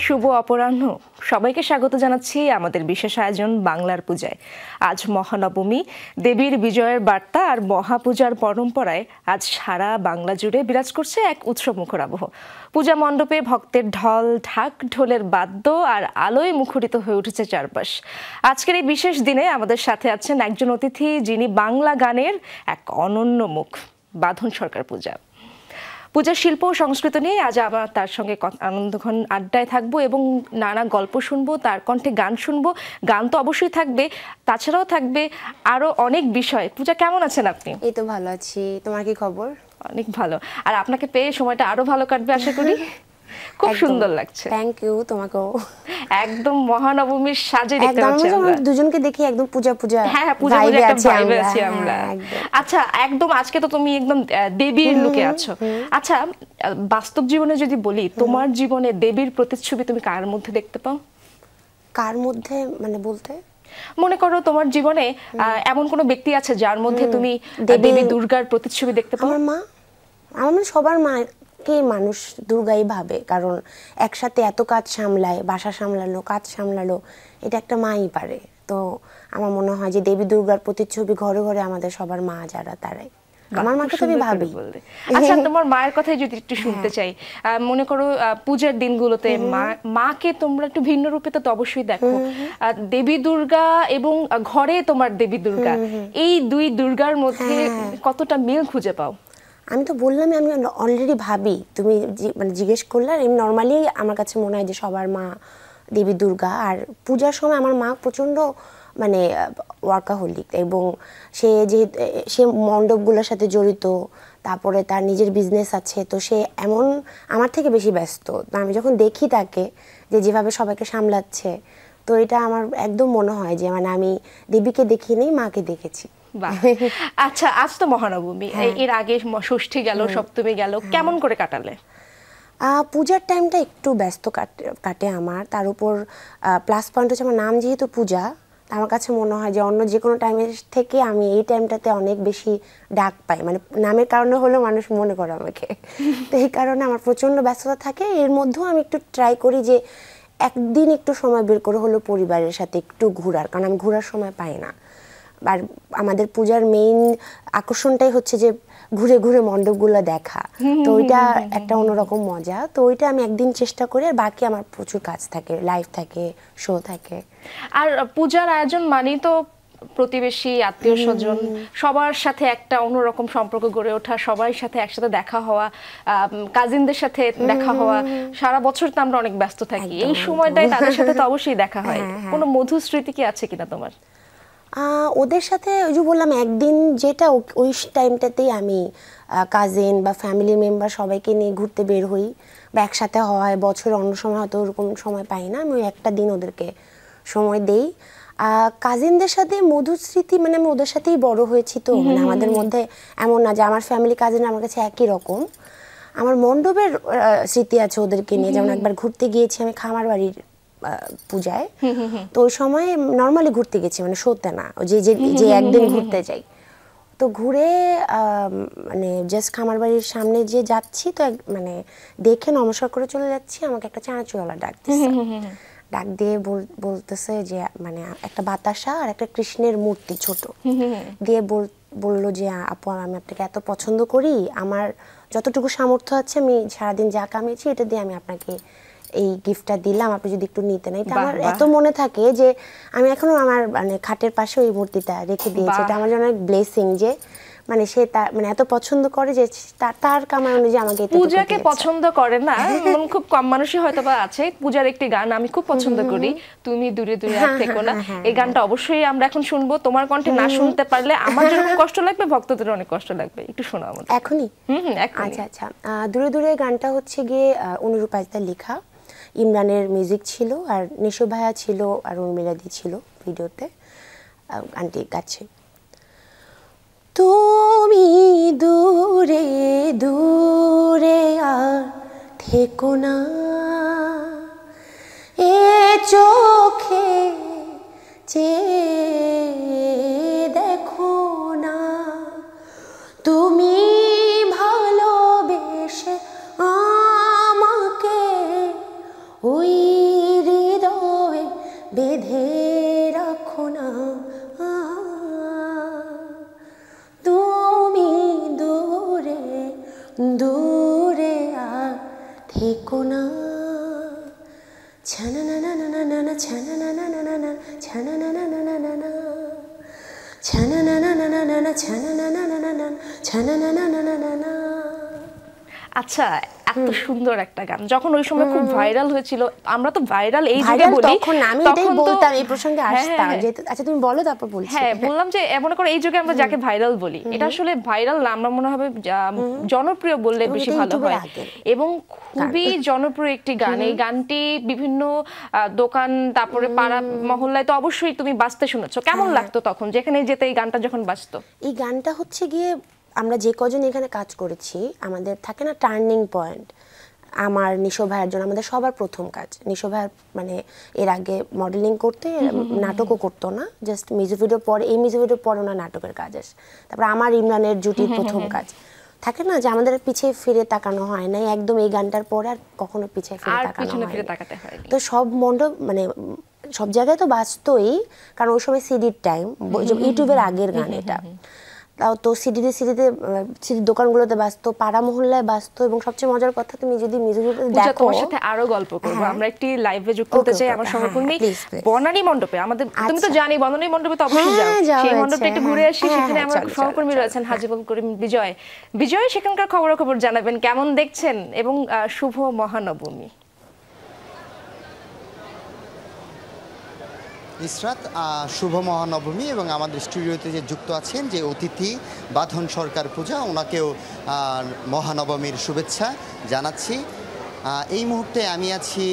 শুভ অপরাহ্ন। সবাইকে স্বাগত জানাচ্ছি আমাদের বিশেষ আয়োজন বাংলার পূজায়। আজ মহানবমী, দেবীর বিজয়ের বার্তা আর মহাপূজার পরম্পরায় আজ সারা বাংলা জুড়ে বিরাজ করছে এক উৎসবমুখর আবহ। পূজা মণ্ডপে ভক্তের ঢল, ঢাক ঢোলের বাদ্য আর আলোয় মুখরিত হয়ে উঠেছে চারপাশ। আজকের এই বিশেষ দিনে আমাদের সাথে আছেন একজন অতিথি, যিনি বাংলা গানের এক অনন্য মুখ, বাঁধন সরকার পূজা। পূজার শিল্প ও সংস্কৃতি নিয়ে আজ আবার তার সঙ্গে আনন্দঘন আড্ডায় থাকবো এবং নানা গল্প শুনবো, তার কণ্ঠে গান শুনবো। গান তো অবশ্যই থাকবে, তাছাড়াও থাকবে আরো অনেক বিষয়। পূজা, কেমন আছেন আপনি? এই তো ভালো আছি, তোমার কি খবর? অনেক ভালো। আর আপনাকে পেয়ে সময়টা আরো ভালো কাটবে আশা করি। খুব সুন্দর লাগছে। থ্যাংক ইউ, তোমাকেও। একদম মহানবমীর সাজে দেখতে পাচ্ছি আমরা দুজনকে দেখি একদম পূজা পূজা। হ্যাঁ, পূজা পূজা একটা ভাইবে আছি আমরা। আচ্ছা, একদম আজকে তো তুমি একদম দেবীর লুকে আছো। আচ্ছা, বাস্তব জীবনে যদি বলি, তোমার জীবনে দেবীর প্রতিচ্ছবি তুমি কার মধ্যে দেখতে পাও? কার মধ্যে মানে বলতে? মনে করো তোমার জীবনে এমন কোনো ব্যক্তি আছে যার মধ্যে তুমি দেবী দুর্গার প্রতিচ্ছবি দেখতে পাও? আমার মা। আমার সবার মা কে মানুষ দুর্গাই ভাবে, কারণ একসাথে এত কাজ সামলায়, বাসা সামলালো, কাজ সামলালো, এটা একটা মাই পারে। তো আমার মনে হয় যে দেবী দুর্গার প্রতিচ্ছবি ঘরে ঘরে আমাদের সবার মা যারা, তারাই। আমার মাকে তো আমি ভাবি। আচ্ছা, তোমার মায়ের কথাই যদি একটু শুনতে চাই, মনে করো পূজার দিনগুলোতে মাকে তোমরা একটু ভিন্ন রূপে তো অবশ্যই দেখো। দেবী দুর্গা এবং ঘরে তোমার দেবী দুর্গা, এই দুই দুর্গার মধ্যে কতটা মিল খুঁজে পাও? আমি তো বললাম, আমি অলরেডি ভাবি, তুমি মানে জিজ্ঞেস করলে, আর এমনি নর্মালি আমার কাছে মনে হয় যে সবার মা দেবী দুর্গা। আর পূজার সময় আমার মা প্রচণ্ড মানে ওয়ার্কাহোলিক, এবং সে মণ্ডপগুলোর সাথে জড়িত, তারপরে তার নিজের বিজনেস আছে, তো সে এমন আমার থেকে বেশি ব্যস্ত। আমি যখন দেখি তাকে যে যেভাবে সবাইকে সামলাচ্ছে, তো এটা আমার একদম মনে হয় যে মানে আমি দেবীকে দেখিনি, মাকে দেখেছি। আচ্ছা, আজ তো মহানবমী, এর আগে ষষ্ঠী গেল, সপ্তমী গেল, কেমন করে কাটালে? পূজার টাইমটা একটু ব্যস্ত কাটে আমার। তার উপর প্লাস পয়েন্ট হচ্ছে আমার নাম যেহেতু পূজা, আমার কাছে মনে হয় যে অন্য যে কোনো টাইমের থেকে আমি এই টাইমটাতে অনেক বেশি ডাক পাই, মানে নামের কারণে হলেও মানুষ মনে করে আমাকে। তো এই কারণে আমার প্রচণ্ড ব্যস্ততা থাকে। এর মধ্যেও আমি একটু ট্রাই করি যে একদিন একটু সময় বের করে হলো পরিবারের সাথে একটু ঘোরার, কারণ আমি ঘোরার সময় পাই না। আর আমাদের পূজার মেইন আকর্ষণটাই হচ্ছে যে ঘুরে ঘুরে মণ্ডপগুলো দেখা, তো ওইটা একটা অন্যরকম মজা। তো ওইটা আমি একদিন চেষ্টা করি, আর বাকি আমার প্রচুর কাজ থাকে, লাইভ থাকে, শো থাকে। আর পূজার আয়োজন মানেই তো প্রতিবেশী, আত্মীয় স্বজন, সবার সাথে একটা অন্যরকম সম্পর্ক গড়ে ওঠা, সবার সাথে একসাথে দেখা হওয়া, কাজিনদের সাথে দেখা হওয়া। সারা বছর তো আমরা অনেক ব্যস্ত থাকি, এই সময়টায় তাদের সাথে তো অবশ্যই দেখা হয়। কোনো মধুর স্মৃতি কি আছে কিনা তোমার? ওদের সাথে ওই যে বললাম, একদিন যেটা ওই টাইমটাতেই আমি কাজিন বা ফ্যামিলি মেম্বার সবাইকে নিয়ে ঘুরতে বের হই, বা একসাথে হয়। বছর অন্য সময় হয়তো ওরকম সময় পাই না, আমি ওই একটা দিন ওদেরকে সময় দেই। কাজিনদের সাথে মধুর স্মৃতি, মানে আমি ওদের সাথেই বড় হয়েছি, তো মানে আমাদের মধ্যে এমন না যে আমার ফ্যামিলি কাজিন আমার কাছে একই রকম। আমার মণ্ডপের স্মৃতি আছে ওদেরকে নিয়ে, যেমন একবার ঘুরতে গিয়েছি আমি খামার বাড়ির পূজায়, তো ওই সময় নর্মালি ঘুরতে গেছি, মানে শোতে না, যে একদিন ঘুরতে যাই। তো ঘুরে মানে জাস্ট খামার বাড়ির সামনে যে যাচ্ছি, তো মানে দেখে নমস্কার করে চলে যাচ্ছি, আমাকে একটা চানাচুরওয়ালা ডাক দিয়ে বলতেছে যে মানে একটা বাতাসা আর একটা কৃষ্ণের মূর্তি ছোট দিয়ে বললো যে আপু, আমি আপনাকে এত পছন্দ করি, আমার যতটুকু সামর্থ্য আছে আমি সারাদিন যা কামিয়েছি এটা দিয়ে আমি আপনাকে এই গিফটটা দিলাম, আপনি যদি একটু নিতেন। এটা আমার এত মনে থাকে যে আমি এখনো আমার মানে খাটের পাশে ওই মূর্তিটা রেখে দিয়েছি। এটা আমার জন্য অনেক ব্লেসিং যে মানে সে তার মানে এত পছন্দ করে যে তার কামাই অনুযায়ী আমাকে পূজাকে পছন্দ করে না খুব কম মানুষই হয়তো বা আছে। পূজার একটি গান আমি খুব পছন্দ করি, তুমি দূরে দূরে আর থেকো না। এই গানটা অবশ্যই আমরা এখন শুনবো। তোমার কণ্ঠে না শুনতে পারলে আমার যেরকম কষ্ট লাগবে, ভক্তদের অনেক কষ্ট লাগবে। একটু শোনাও আমাদের। এখনই? আচ্ছা আচ্ছা, দূরে দূরে গানটা হচ্ছে গিয়ে অনুরূপ আজদার লেখা, ইমরানের মিউজিক ছিল, আর নিশো ভাইয়া ছিল, আর উর্মিলাদি ছিল ভিডিওতে। গানটি গাচ্ছে। তুমি দূরে দূরে আর থেকো না, এ চোখে চেয়ে দেখো না, তুমি ভালোবেসে আমাকে ওই না ছানা না না না না না ছানা না না না না ছানা না না না না না ছানা না না না না না ছানা না না না না ছানা না না না না না। আচ্ছা, এত সুন্দর একটা গান যখন ওই সময় খুব ভাইরাল হয়েছিল, আমরা তো ভাইরাল এই যুগে বলি, তখন আমি এটাই বলতাম, এই প্রসঙ্গে আসতাম। আচ্ছা তুমি বলো, তারপর বলছি। হ্যাঁ, বললাম যে মনে করো এই যুগে আমরা যাকে ভাইরাল বলি, এটা আসলে ভাইরাল না, আমরা মনে হবে জনপ্রিয় বললে বেশি ভালো হয়, এবং খুবই জনপ্রিয় একটি গান। এই গানটি বিভিন্ন দোকান, তারপরে পাড়া মহল্লায় তো অবশ্যই তুমি বাজতে শুনেছো। কেমন লাগতো তখন যেখানে যেতে এই গানটা যখন বাজতো? এই গানটা হচ্ছে গিয়ে আমরা যে কজন এখানে কাজ করেছি, আমাদের থাকে না টার্নিং পয়েন্ট। আমার নিশো ভাইয়ের জন্য আমাদের সবার প্রথম কাজ। নিশো ভাইয়ের মানে এর আগে মডেলিং করতে, নাটকও করতো না, জাস্ট মিউজিক ভিডিও পরে, এই মিউজিক ভিডিও পরে ওনার নাটকের কাজ আসে। তারপর আমার ইমরানের জুটির প্রথম কাজ। থাকে না যে আমাদের পিছিয়ে ফিরে তাকানো হয় না, একদম এই গানটার পরে আর কখনো পিছিয়ে ফিরে তাকানো হয়। তো সব মণ্ডপ মানে সব জায়গায় তো বাজতোই, কারণ ওই সময় সিডির টাইম, ইউটিউবের আগের গান এটা। তাও তো সিডির দোকানগুলোতে বাজতো, পাড়া মহল্লায় বাজতো। এবং সবচেয়ে মজার কথা, তুমি যদি মিউজিক দেখো, তোমার সাথে আরো গল্প করব, আমরা একটি লাইভে যুক্ত হতে চাই। আমার সহকর্মী বনানী মণ্ডপে, আমাদের তুমি তো জানি বনানী মণ্ডপে তো অবশ্যই যাও, সেই মণ্ডপে একটু ঘুরে আসি। সেখানে আমার সহকর্মী রয়েছেন হাজিবুল করিম বিজয়। বিজয়, সেখানকার খবরাখবর জানাবেন, কেমন দেখছেন, এবং শুভ মহানবমী। ইসরাত, শুভ মহানবমী। এবং আমাদের স্টুডিওতে যে যুক্ত আছেন যে অতিথি বাঁধন সরকার পূজা, ওনাকেও মহানবমীর শুভেচ্ছা জানাচ্ছি। এই মুহূর্তে আমি আছি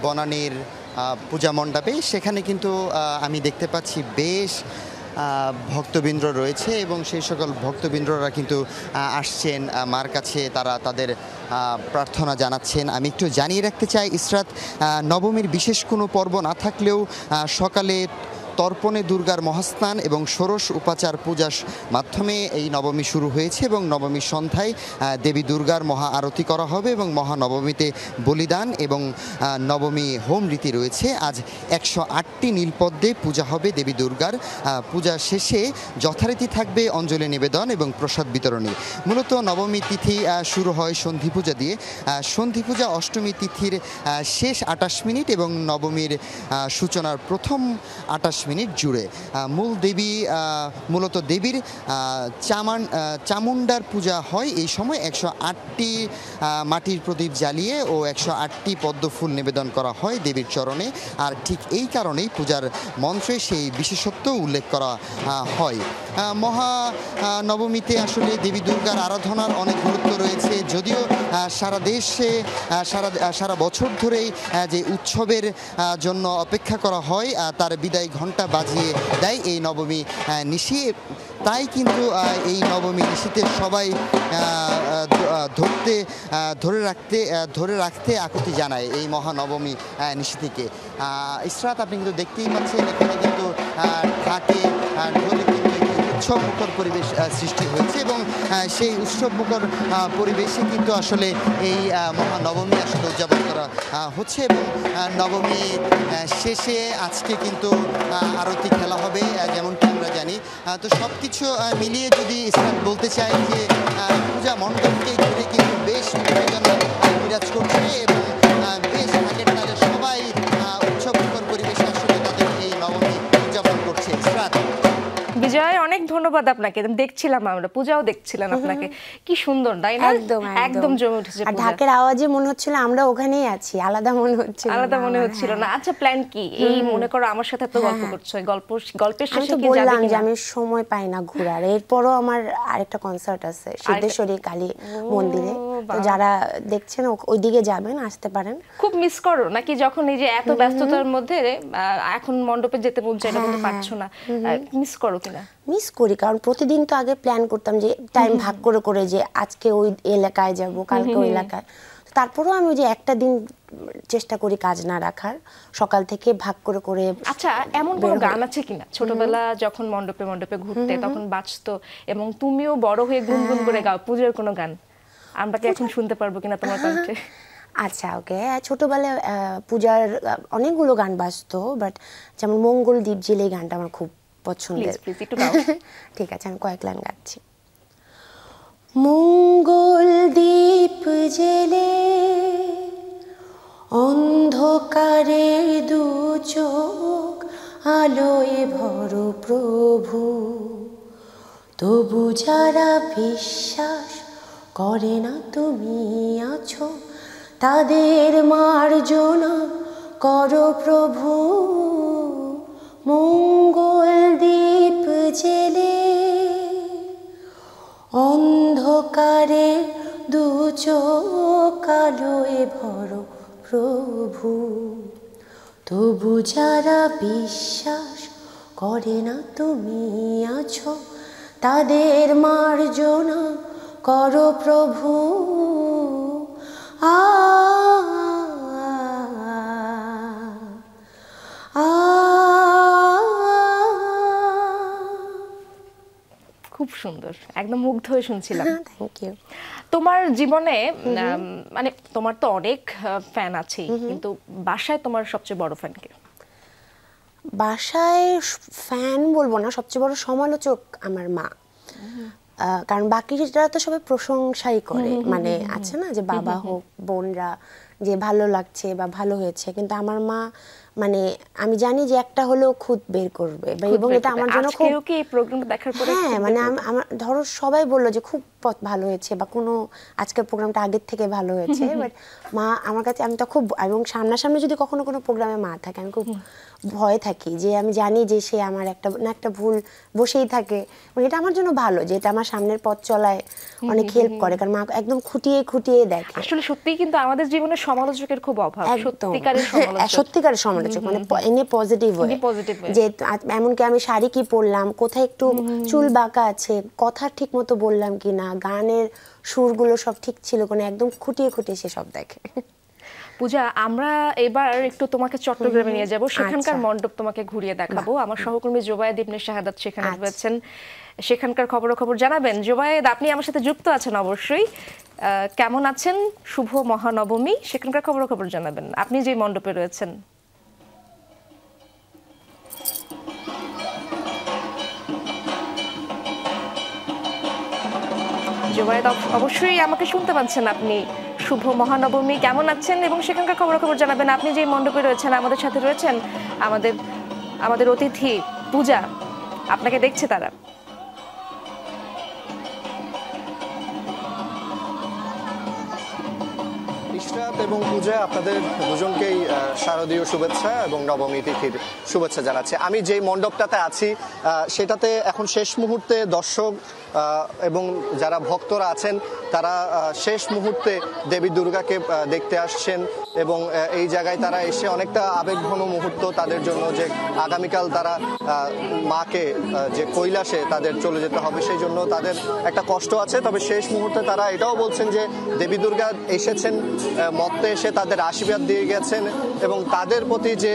বনানীর পূজা মণ্ডপে। সেখানে কিন্তু আমি দেখতে পাচ্ছি বেশ ভক্তবৃন্দ রয়েছে, এবং সেই সকল ভক্তবৃন্দরা কিন্তু আসছেন মার কাছে, তারা তাদের প্রার্থনা জানাচ্ছেন। আমি একটু জানিয়ে রাখতে চাই ইসরাত, নবমীর বিশেষ কোনো পর্ব না থাকলেও সকালে তর্পণে দুর্গার মহাস্নান এবং ষোড়শ উপাচার পূজার মাধ্যমে এই নবমী শুরু হয়েছে, এবং নবমীর সন্ধ্যায় দেবী দুর্গার মহা আরতি করা হবে, এবং মহানবমীতে বলিদান এবং নবমী হোম রীতি রয়েছে। আজ 108টি নীলপদ্মে পূজা হবে দেবী দুর্গার। পূজা শেষে যথারীতি থাকবে অঞ্জলি নিবেদন এবং প্রসাদ বিতরণী। মূলত নবমী তিথি শুরু হয় সন্ধি পূজা দিয়ে। সন্ধি পূজা অষ্টমী তিথির শেষ 28 মিনিট এবং নবমীর সূচনার প্রথম 28 মিনিট জুড়ে মূলত দেবীর চামুণ্ডার পূজা হয়। এই সময় 108টি মাটির প্রদীপ জ্বালিয়ে ও 108টি পদ্ম ফুল নিবেদন করা হয় দেবীর চরণে। আর ঠিক এই কারণেই পূজার মন্ত্রে সেই বিশেষত্ব উল্লেখ করা হয়। মহানবমীতে আসলে দেবী দুর্গার আরাধনার অনেক গুরুত্ব রয়েছে, যদিও সারা দেশে সারা বছর ধরেই যে উৎসবের জন্য অপেক্ষা করা হয়, তার বিদায় ঘণ্টা বাজিয়ে দেয় এই নবমী নিশি। তাই কিন্তু এই নবমী নিশিতে সবাই ধরে রাখতে আকুতি জানায় এই মহানবমী নিশি থেকে। ইসরাত, আপনি কিন্তু দেখতেই পাচ্ছেন এখানে কিন্তু ঢাকে ঢোলে কিন্তু উৎসবমুখর পরিবেশ সৃষ্টি হয়েছে, এবং সেই উৎসবমুখর পরিবেশে কিন্তু আসলে এই মহানবমী আসলে উদযাপন করা হচ্ছে। এবং নবমী শেষে আজকে কিন্তু আরতি খেলা হবে, যেমনটি আমরা জানি। তো সব কিছু মিলিয়ে যদি ইসলাম বলতে চাই যে পূজা মণ্ডপকে ঘিরে কিন্তু বেশ উত্তেজনা বিরাজ করছে, এবং বেশ ঢাকের তালে সবাই উৎসবমুখর পরিবেশে আসলে তাদের এই নবমী উদযাপন করছে। ইসরাত, বিজয়, অনেক ধন্যবাদ আপনাকে। দেখছিলাম, আমরা পূজাও দেখছিলাম আপনাকে, কি সুন্দর, তাই না? একদম জমে উঠেছে। আর ঢাকের আওয়াজে মনে হচ্ছিল আমরা ওখানেই আছি, আলাদা মনে হচ্ছিল না। আচ্ছা, প্ল্যান কি? এই মনে করো আমার সাথে তো গল্প করছো, গল্পের শেষে কি বললাম যে আমি সময় পাই না ঘোরার। এরপরও আমার আরেকটা কনসার্ট আছে সিদ্ধেশ্বরী কালী মন্দিরে, তো যারা দেখছেন ওইদিকে যাবেন, আসতে পারেন। খুব মিস করো নাকি যখন এই যে এত ব্যস্ততার মধ্যে এখন মণ্ডপে যেতে মন চাইলে কিন্তু পারছো না? মিস করো কিনা? মিস করি, কারণ প্রতিদিন তো আগে প্ল্যান করতাম যে টাইম ভাগ করে যে আজকে ওই এলাকায় যাব, কালকে ওই এলাকায়। তারপরেও আমি ওই যে একটা দিন চেষ্টা করি কাজ না রাখার, সকাল থেকে ভাগ করে। আচ্ছা, এমন কোনো গান আছে কিনা ছোটবেলা যখন মণ্ডপে ঘুরতে তখন বাজতো এবং তুমিও বড় হয়ে গুনগুন করে গাও পূজার কোনো গান? আমরা কি এখন শুনতে পারবো কিনা তোমার কণ্ঠে? আচ্ছা, ওকে। ছোটবেলায় পূজার অনেকগুলো গান বাজতো, বাট যেমন মঙ্গল দ্বীপ জেলে গানটা আমার খুব পছন্দের। ঠিক আছে, আমি কয়েক লাইন গাচ্ছি। মঙ্গল দ্বীপ জেলে অন্ধকারে দু চোখ আলোয় ভর প্রভু, তবু যারা বিশ্বাস করে না তুমি আছো, তাদের মার্জনা করো প্রভু। মঙ্গল দীপ জেলে অন্ধকারে দু চোখ আলোয় ভর প্রভু, তবু যারা বিশ্বাস করে না তুমি আছো, তাদের মার্জনা করো প্রভু। আ খুব সুন্দর, একদম মুগ্ধ হয়ে শুনছিলাম। Thank you. তোমার জীবনে মানে তোমার তো অনেক ফ্যান আছেই, কিন্তু বাসায় তোমার সবচেয়ে বড় ফ্যান কে? বাসায় ফ্যান বলবো না, সবচেয়ে বড় সমালোচক আমার মা। কারণ বাকিরা তো সবাই প্রশংসাই করে, মানে আছে না যে বাবা হোক বোনরা যে ভালো লাগছে বা ভালো হয়েছে, কিন্তু আমার মা মানে আমি জানি যে একটা হলেও খুদ বের করবে, এবং এটা আমার জন্য খুব কি এই প্রোগ্রামটা দেখার পরে হ্যাঁ মানে আমার ধরো সবাই বললো যে খুব ভালো হয়েছে বা কোনো আজকের প্রোগ্রামটা আগের থেকে ভালো হয়েছে, বাট মা আমার কাছে আমি তো খুব, এবং সামনাসামনি যদি কখনো কোনো প্রোগ্রামে মা থাকে আমি খুব ভয় থাকি, যে আমি জানি যে সে আমার একটা না একটা ভুল বসেই থাকে, মানে এটা আমার জন্য ভালো যে এটা আমার সামনের পথ চলায় অনেক হেল্প করে, কারণ মা একদম খুঁটিয়ে খুঁটিয়ে দেখে। আসলে সত্যিই কিন্তু আমাদের জীবনে সমালোচকের খুব অভাব, সত্যিকারের সমালোচক, সত্যিকারের সমালোচক, মানে এনে পজিটিভ ওয়ে, যে এমনকি আমি শাড়ি কি পরলাম, কোথায় একটু চুল বাঁকা আছে, কথা ঠিক মতো বললাম কিনা, গানের সুরগুলো সব ঠিক ছিল কিনা, একদম খুঁটিয়ে খুঁটিয়ে সে সব দেখে। পূজা, আমরা এবার একটু তোমাকে চট্টগ্রামে নিয়ে যাব, সেখানকার মণ্ডপ তোমাকে ঘুরিয়ে দেখাবো। আমার সহকর্মী জোবায়েদ ইবনে শাহাদাত সেখানে রয়েছেন, সেখানকার খবরাখবর জানাবেন। জোবায়েদ, আপনি আমার সাথে যুক্ত আছেন অবশ্যই, কেমন আছেন? শুভ মহানবমী, সেখানকার খবরাখবর জানাবেন, আপনি যে মণ্ডপে রয়েছেন। জোবায়েদ, অবশ্যই আমাকে শুনতে পাচ্ছেন আপনি? শুভ মহানবমী, কেমন আছেন এবং সেখানকার খবরাখবর জানাবেন। আপনি যে মণ্ডপে রয়েছেন, আমাদের সাথে রয়েছেন আমাদের অতিথি পূজা, আপনাকে দেখছে তারা। ইশরাত এবং পূজা, আপনাদের দুজনকেই শারদীয় শুভেচ্ছা এবং নবমী তিথির শুভেচ্ছা জানাচ্ছি। আমি যেই মণ্ডপটাতে আছি সেটাতে এখন শেষ মুহূর্তে দর্শক এবং যারা ভক্তরা আছেন তারা শেষ মুহূর্তে দেবী দুর্গাকে দেখতে আসছেন, এবং এই জায়গায় তারা এসে অনেকটা আবেগঘন মুহূর্ত তাদের জন্য, যে আগামীকাল তারা মাকে যে কৈলাসে তাদের চলে যেতে হবে সেই জন্য তাদের একটা কষ্ট আছে। তবে শেষ মুহূর্তে তারা এটাও বলছেন যে দেবী দুর্গা এসেছেন, মর্তে এসে তাদের আশীর্বাদ দিয়ে গেছেন, এবং তাদের প্রতি যে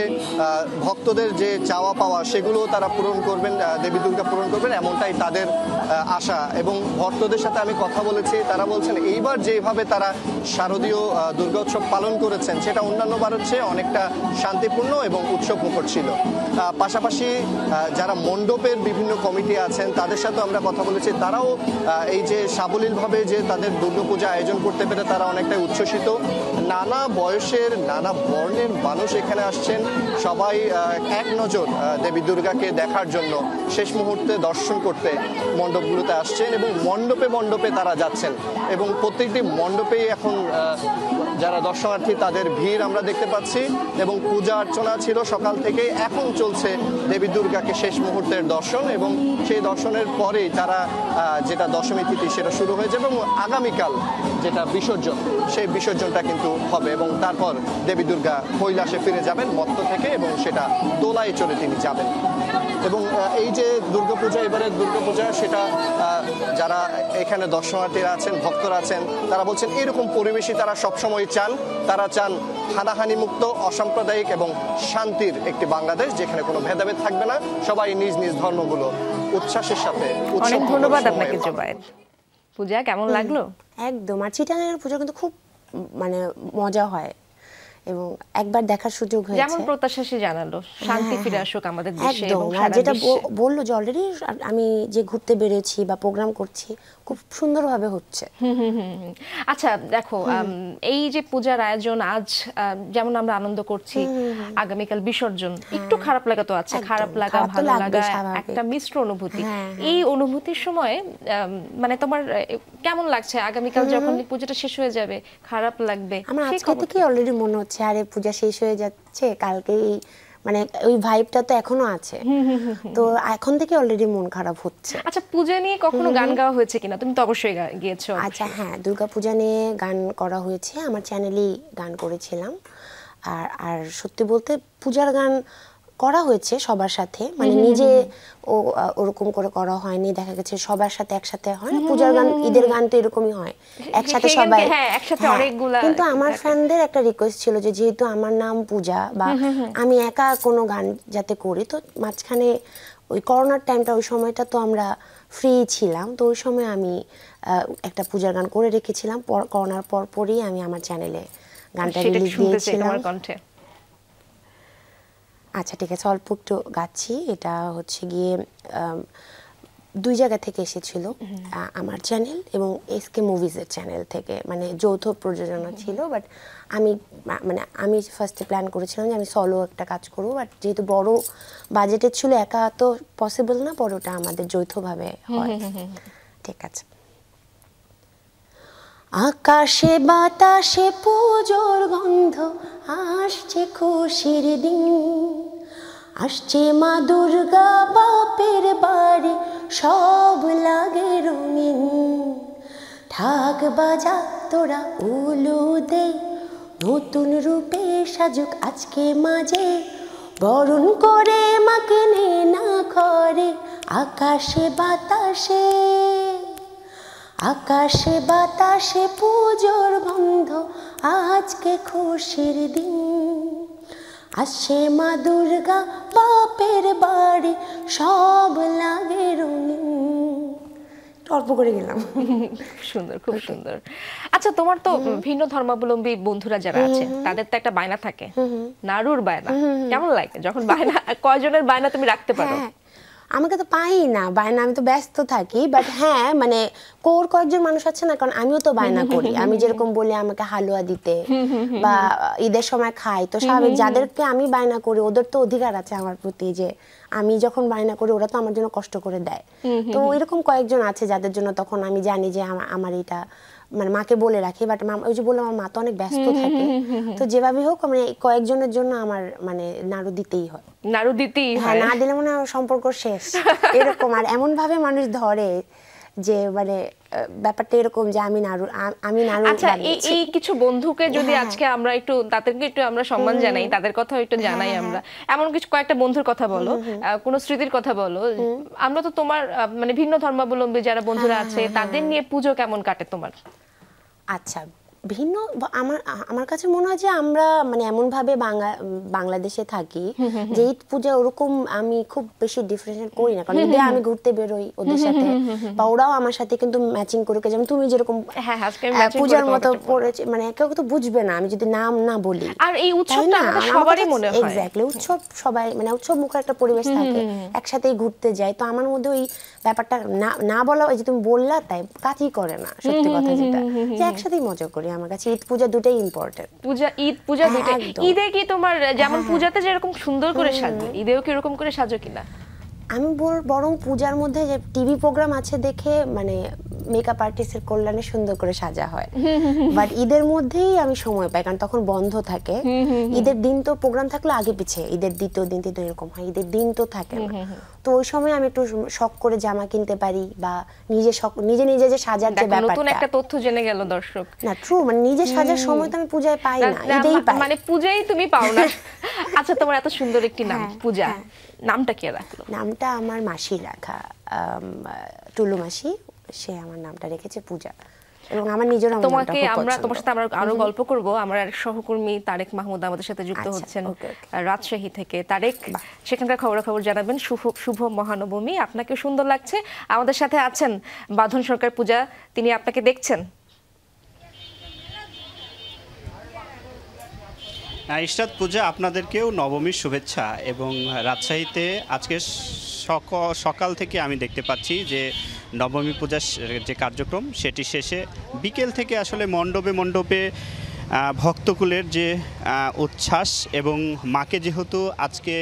ভক্তদের যে চাওয়া পাওয়া সেগুলো তারা পূরণ করবেন, দেবী দুর্গা পূরণ করবেন, এমনটাই তাদের আশা। এবং ভক্তদের সাথে আমি কথা বলেছি, তারা বলছেন এইবার যেভাবে তারা শারদীয় দুর্গোৎসব পালন করেছেন সেটা অন্যান্য বারের চেয়ে অনেকটা শান্তিপূর্ণ এবং উৎসবমুখর ছিল। পাশাপাশি যারা মণ্ডপের বিভিন্ন কমিটি আছেন তাদের সাথে আমরা কথা বলেছি, তারাও এই যে সাবলীলভাবে যে তাদের দুর্গাপূজা আয়োজন করতে পেরে তারা অনেকটাই উচ্ছ্বসিত। নানা বয়সের নানা বর্ণের মানুষ এখানে আসছেন, সবাই এক নজর দেবী দুর্গাকে দেখার জন্য শেষ মুহূর্তে দর্শন করতে মণ্ডপগুলোতে আসছেন, এবং মণ্ডপে মণ্ডপে তারা যাচ্ছেন, এবং প্রত্যেকটি মণ্ডপেই এখন যারা দর্শনার্থী তাদের ভিড় আমরা দেখতে পাচ্ছি। এবং পূজা অর্চনা ছিল সকাল থেকে, এখন চলছে দেবী দুর্গাকে শেষ মুহূর্তের দর্শন, এবং সেই দর্শনের পরেই তারা যেটা দশমী তিথি সেটা শুরু হয়ে যাবে, এবং আগামীকাল যেটা বিসর্জন সেই বিসর্জনটা কিন্তু হবে, এবং তারপর দেবী দুর্গা কৈলাসে ফিরে যাবেন মত্ত থেকে, এবং সেটা দোলায় চড়ে তিনি যাবেন। এবং এই যে দুর্গাপূজা, এবারের দুর্গাপূজা, সেটা যারা এখানে দর্শনার্থীরা আছেন, ভক্তরা আছেন, তারা বলছেন এরকম পরিবেশই তারা সবসময় চান। তারা চান হানাহানি মুক্ত, অসাম্প্রদায়িক এবং শান্তির একটি বাংলাদেশ, যেখানে কোনো ভেদাভেদ থাকবে না, সবাই নিজ নিজ ধর্মগুলো উচ্ছ্বাসের সাথে। অনেক ধন্যবাদ আপনাকে জোবায়েদ। পূজা, কেমন লাগলো? একদম। আর চিটাগাংয়ের পুজো কিন্তু খুব মানে মজা হয়, এবং একবার দেখার সুযোগ হয়েছে। যেমন প্রত্যাশা সে জানালো, শান্তি ফিরে আসুক আমাদের দেশে এবং একদম। আর সারা যেটা বিশ্বে। বললো যে অলরেডি আমি যে ঘুরতে বেরিয়েছি বা প্রোগ্রাম করছি খুব সুন্দরভাবে হচ্ছে। আচ্ছা দেখো, এই যে পূজার আয়োজন আজ যেমন আমরা আনন্দ করছি, আগামীকাল বিসর্জন, একটু খারাপ লাগা তো আছে, খারাপ লাগা খারাপ তো ভালো লাগবে, লাগা স্বাভাবিক। একটা মিশ্র অনুভূতি। এই অনুভূতির সময় মানে তোমার কেমন লাগছে? আগামীকাল যখন পূজাটা শেষ হয়ে যাবে খারাপ লাগবে? আমার সেই আজকে খবর থেকে অলরেডি মনে হচ্ছে আরে পূজা শেষ হয়ে যাচ্ছে, কালকেই মানে ওই ভাইবটা তো এখনো আছে, তো এখন থেকে অলরেডি মন খারাপ হচ্ছে। আচ্ছা, পূজা নিয়ে কখনো গান গাওয়া হয়েছে কিনা? তুমি তো অবশ্যই গিয়েছো। আচ্ছা হ্যাঁ, দুর্গাপূজা নিয়ে গান করা হয়েছে, আমার চ্যানেলেই গান করেছিলাম। আর সত্যি বলতে পূজার গান করা হয়েছে সবার সাথে, মানে নিজে ওরকম করে করা হয়নি, দেখা গেছে সবার সাথে একসাথে হয় না পূজার গান, ঈদের গান তো এরকমই হয় একসাথে সবাই, একসাথে অনেকগুলা। কিন্তু আমার ফ্যানদের একটা রিকোয়েস্ট ছিল যে যেহেতু আমার নাম পূজা বা আমি একা কোনো গান যাতে করি, তো মাঝখানে ওই করোনার টাইমটা, ওই সময়টা তো আমরা ফ্রি ছিলাম, তো ওই সময় আমি একটা পূজার গান করে রেখেছিলাম। করোনার পরপরই আমি আমার চ্যানেলে গানটা রিলিজ দিয়েছিলাম। আচ্ছা ঠিক আছে, অল্প একটু গাচ্ছি। এটা হচ্ছে গিয়ে দুই জায়গা থেকে এসেছিল, আমার চ্যানেল এবং এসকে মুভিজের চ্যানেল থেকে, মানে যৌথ প্রযোজনা ছিল। বাট আমি ফার্স্টে প্ল্যান করেছিলাম যে আমি সলো একটা কাজ করবো, বাট যেহেতু বড় বাজেটের ছিল, একা তো পসিবল না, পরোটা আমাদের যৌথভাবে হয়। ঠিক আছে। আকাশে বাতাসে পুজোর গন্ধ, আসছে খুশির দিন, আসছে মা দুর্গা বাপের বাড়ি, সব লাগে রঙিন। ঢাক বাজা তোরা উলু দে, নতুন রূপে সাজুক আজকে মাঝে, বরণ করে মাকে নে না ঘরে। আকাশে বাতাসে, আকাশে বাতাসে পুজোর গন্ধ, আজকে খুশির দিন, আসছে মা দুর্গা বাপের বাড়ি, সব লাগে রঙিন। অল্প করে গেলাম। সুন্দর, খুব সুন্দর। আচ্ছা, তোমার তো ভিন্ন ধর্মাবলম্বী বন্ধুরা যারা আছে তাদের তো একটা বায়না থাকে, নাড়ুর বায়না। কেমন লাগে যখন বায়না, কয়জনের বায়না তুমি রাখতে পারো? আমাকে তো পাই না বায়না, আমি তো ব্যস্ত থাকি। বাট হ্যাঁ, মানে কয়েকজন মানুষ আছে না, কারণ আমিও তো বায়না করি। আমি যেরকম বলি আমাকে হালুয়া দিতে বা ঈদের সময় খাই, তো স্বাভাবিক যাদেরকে আমি বায়না করি ওদের তো অধিকার আছে আমার প্রতি, যে আমি যখন বায়না করি ওরা তো আমার জন্য কষ্ট করে দেয়। তো এরকম কয়েকজন আছে যাদের জন্য তখন আমি জানি যে আমার এটা মানে মাকে বলে রাখি। বাট ওই যে বললাম আমার মা তো অনেক ব্যস্ত থাকে, তো যেভাবে হোক মানে কয়েকজনের জন্য আমার মানে নাড়ু দিতেই হয়। নাড়ু দিতেই হয়, হ্যাঁ, না দিলে মনে হয় সম্পর্ক শেষ এরকম। আর এমন ভাবে মানুষ ধরে যে মানে ব্যাপারটা এরকম যে আমি নাড়ু। আচ্ছা, এই কিছু বন্ধুকে যদি আজকে আমরা একটু তাদেরকে একটু আমরা সম্মান জানাই, তাদের কথাও একটু জানাই আমরা। এমন কিছু কয়েকটা বন্ধুর কথা বলো, কোন স্মৃতির কথা বলো। আমরা তো তোমার মানে ভিন্ন ধর্মাবলম্বী যারা বন্ধুরা আছে তাদের নিয়ে পুজো কেমন কাটে তোমার? আচ্ছা, ভিন্ন আমার কাছে মনে হয় যে আমরা মানে এমন ভাবে বাংলাদেশে থাকি যে ঈদ পূজা ওরকম আমি খুব বেশি ডিফারেন্সিয়েট করি না, কারণ ঈদে আমি ঘুরতে বেরোই ওদের সাথে বা ওরাও আমার সাথে কিন্তু ম্যাচিং করে, যেমন তুমি যেরকম পূজার মতো পড়েছে, মানে কেউ তো বুঝবে না আমি যদি নাম না বলি। আর এই উৎসবটা আমাদের সবারই মনে হয় এক্স্যাক্টলি উৎসব, সবাই মানে উৎসব মুখর একটা পরিবেশ থাকে, একসাথেই ঘুরতে যাই। তো আমার মধ্যে ওই ব্যাপারটা না বলা, ওই যে তুমি বললা তাই কাজই করে না, সত্যি কথা যেটা, যে একসাথেই মজা করি। আমার কাছে ঈদ পূজা দুটোই ইম্পর্টেন্ট। ঈদ পূজা দুটোই। ঈদে কি তোমার যেমন পূজাতে যেরকম সুন্দর করে সাজো, ঈদেও কি এরকম করে সাজো কিনা? আমি বরং পূজার মধ্যে যে টিভি প্রোগ্রাম আছে দেখে মানে মেকআপ আর্টিস্টের কল্যাণে সুন্দর করে সাজা হয়, বাট ঈদের মধ্যেই আমি সময় পাই, কারণ তখন বন্ধ থাকে। ঈদের দিন তো প্রোগ্রাম থাকলে আগে পিছে, ঈদের দ্বিতীয় দিন তো এরকম হয়, ঈদের দিন তো থাকে না। তো ওই সময় আমি একটু শখ করে জামা কিনতে পারি বা নিজে যে সাজার যে ব্যাপারটা। নতুন একটা তথ্য জেনে গেল দর্শক। না ট্রু, মানে নিজে সাজার সময় তো আমি পূজায় পাই না, ঈদেই পাই। মানে পূজায় তুমি পাও না। আচ্ছা, তোমার এত সুন্দর একটি নাম পূজা, নামটা কে রাখলো? নামটা আমার মাসি রাখা, টুলু মাসি, সে আমার নামটা রেখেছে পূজা। এবং আমার নিজের তোমার সাথে আমরা আরো গল্প করব। আমার এক সহকর্মী তারেক মাহমুদ আমাদের সাথে যুক্ত হচ্ছেন রাজশাহী থেকে। তারেক, সেখানকার খবরাখবর জানাবেন। শুভ মহানবমী, আপনাকে সুন্দর লাগছে। আমাদের সাথে আছেন বাঁধন সরকার পূজা, তিনি আপনাকে দেখছেন। ইশরাত পূজা, আপনাদেরকেও নবমীর শুভেচ্ছা। এবং রাজশাহীতে আজকে সকাল থেকে আমি দেখতে পাচ্ছি যে নবমী পূজার যে কার্যক্রম সেটি শেষে বিকেল থেকে আসলে মণ্ডপে মণ্ডপে ভক্তকুলের যে উচ্ছ্বাস এবং মাকে যেহেতু আজকে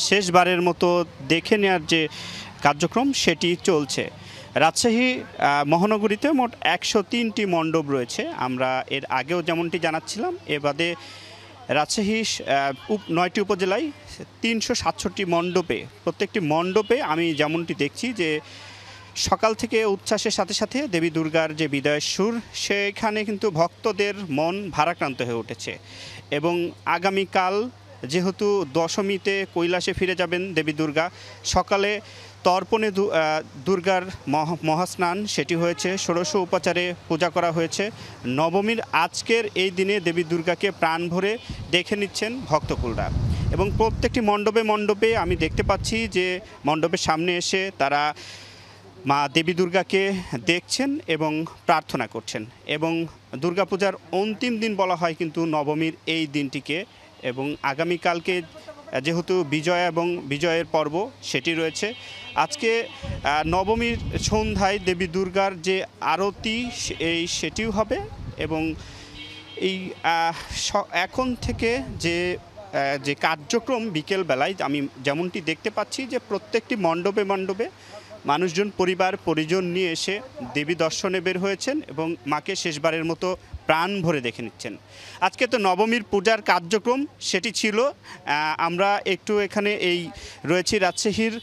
শেষবারের মতো দেখে নেওয়ার যে কার্যক্রম সেটি চলছে। রাজশাহী মহানগরীতে মোট 103টি মণ্ডপ রয়েছে। আমরা এর আগেও যেমনটি জানাচ্ছিলাম, এ বাদে রাজশাহী 9টি উপজেলায় 367টি মণ্ডপে, প্রত্যেকটি মণ্ডপে আমি যেমনটি দেখছি যে সকাল থেকে উচ্ছ্বাসের সাথে সাথে দেবী দুর্গার যে বিদায়ের সুর, সেখানে কিন্তু ভক্তদের মন ভারাক্রান্ত হয়ে উঠেছে। এবং আগামীকাল যেহেতু দশমীতে কৈলাসে ফিরে যাবেন দেবী দুর্গা, সকালে তর্পণে দুর্গার মহাস্নান সেটি হয়েছে, ষোড়শ উপচারে পূজা করা হয়েছে। নবমীর আজকের এই দিনে দেবী দুর্গাকে প্রাণ ভরে দেখে নিচ্ছেন ভক্তকুলরা। এবং প্রত্যেকটি মণ্ডপে মণ্ডপে আমি দেখতে পাচ্ছি যে মণ্ডপের সামনে এসে তারা মা দেবী দুর্গাকে দেখছেন এবং প্রার্থনা করছেন। এবং দুর্গাপূজার অন্তিম দিন বলা হয় কিন্তু নবমীর এই দিনটিকে। এবং আগামীকালকে যেহেতু বিজয়া এবং বিজয়ের পর্ব সেটি রয়েছে, আজকে নবমীর সন্ধ্যায় দেবী দুর্গার যে আরতি সেটিও হবে। এবং এই এখন থেকে যে কার্যক্রম বিকেলবেলায় আমি যেমনটি দেখতে পাচ্ছি যে প্রত্যেকটি মণ্ডপে মণ্ডপে মানুষজন পরিবার পরিজন নিয়ে এসে দেবী দর্শনে বের হয়েছেন এবং মাকে শেষবারের মতো প্রাণ ভরে দেখে নিচ্ছেন। আজকে তো নবমীর পূজার কার্যক্রম সেটি ছিল। আমরা একটু এখানে রয়েছি রাজশাহীর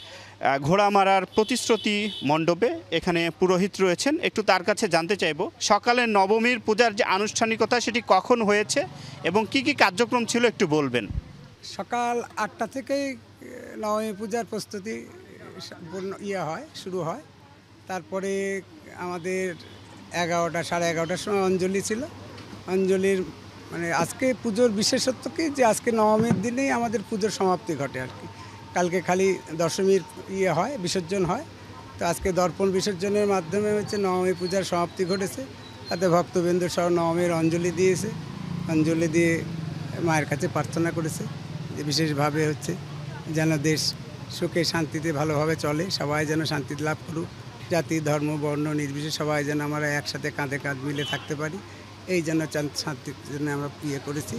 ঘোড়ামারার প্রতিশ্রুতি মণ্ডপে, এখানে পুরোহিত রয়েছেন, একটু তার কাছে জানতে চাইব সকালে নবমীর পূজার যে আনুষ্ঠানিকতা সেটি কখন হয়েছে এবং কি কি কার্যক্রম ছিল একটু বলবেন। সকাল 8টা থেকেই নবমী পূজার প্রস্তুতি শুরু হয়। তারপরে আমাদের 11টা সাড়ে 11টার সময় অঞ্জলি ছিল। অঞ্জলির মানে আজকে পুজোর বিশেষত্ব কি যে আজকে নবমীর দিনেই আমাদের পুজোর সমাপ্তি ঘটে আর কি। কালকে খালি দশমীর হয়, বিসর্জন হয়। তো আজকে দর্পণ বিসর্জনের মাধ্যমে নবমী পূজার সমাপ্তি ঘটেছে। তাতে ভক্তবৃন্দ সহ নবমীর অঞ্জলি দিয়েছে। অঞ্জলি দিয়ে মায়ের কাছে প্রার্থনা করেছে যে বিশেষভাবে যেন দেশ সুখে শান্তিতে ভালোভাবে চলে, সবাই যেন শান্তি লাভ করুক, জাতি ধর্ম বর্ণ নির্বিশেষে সবাই যেন আমরা একসাথে কাঁধে কাঁধ মিলে থাকতে পারি, এই জন্য শান্তির জন্য আমরা করেছি।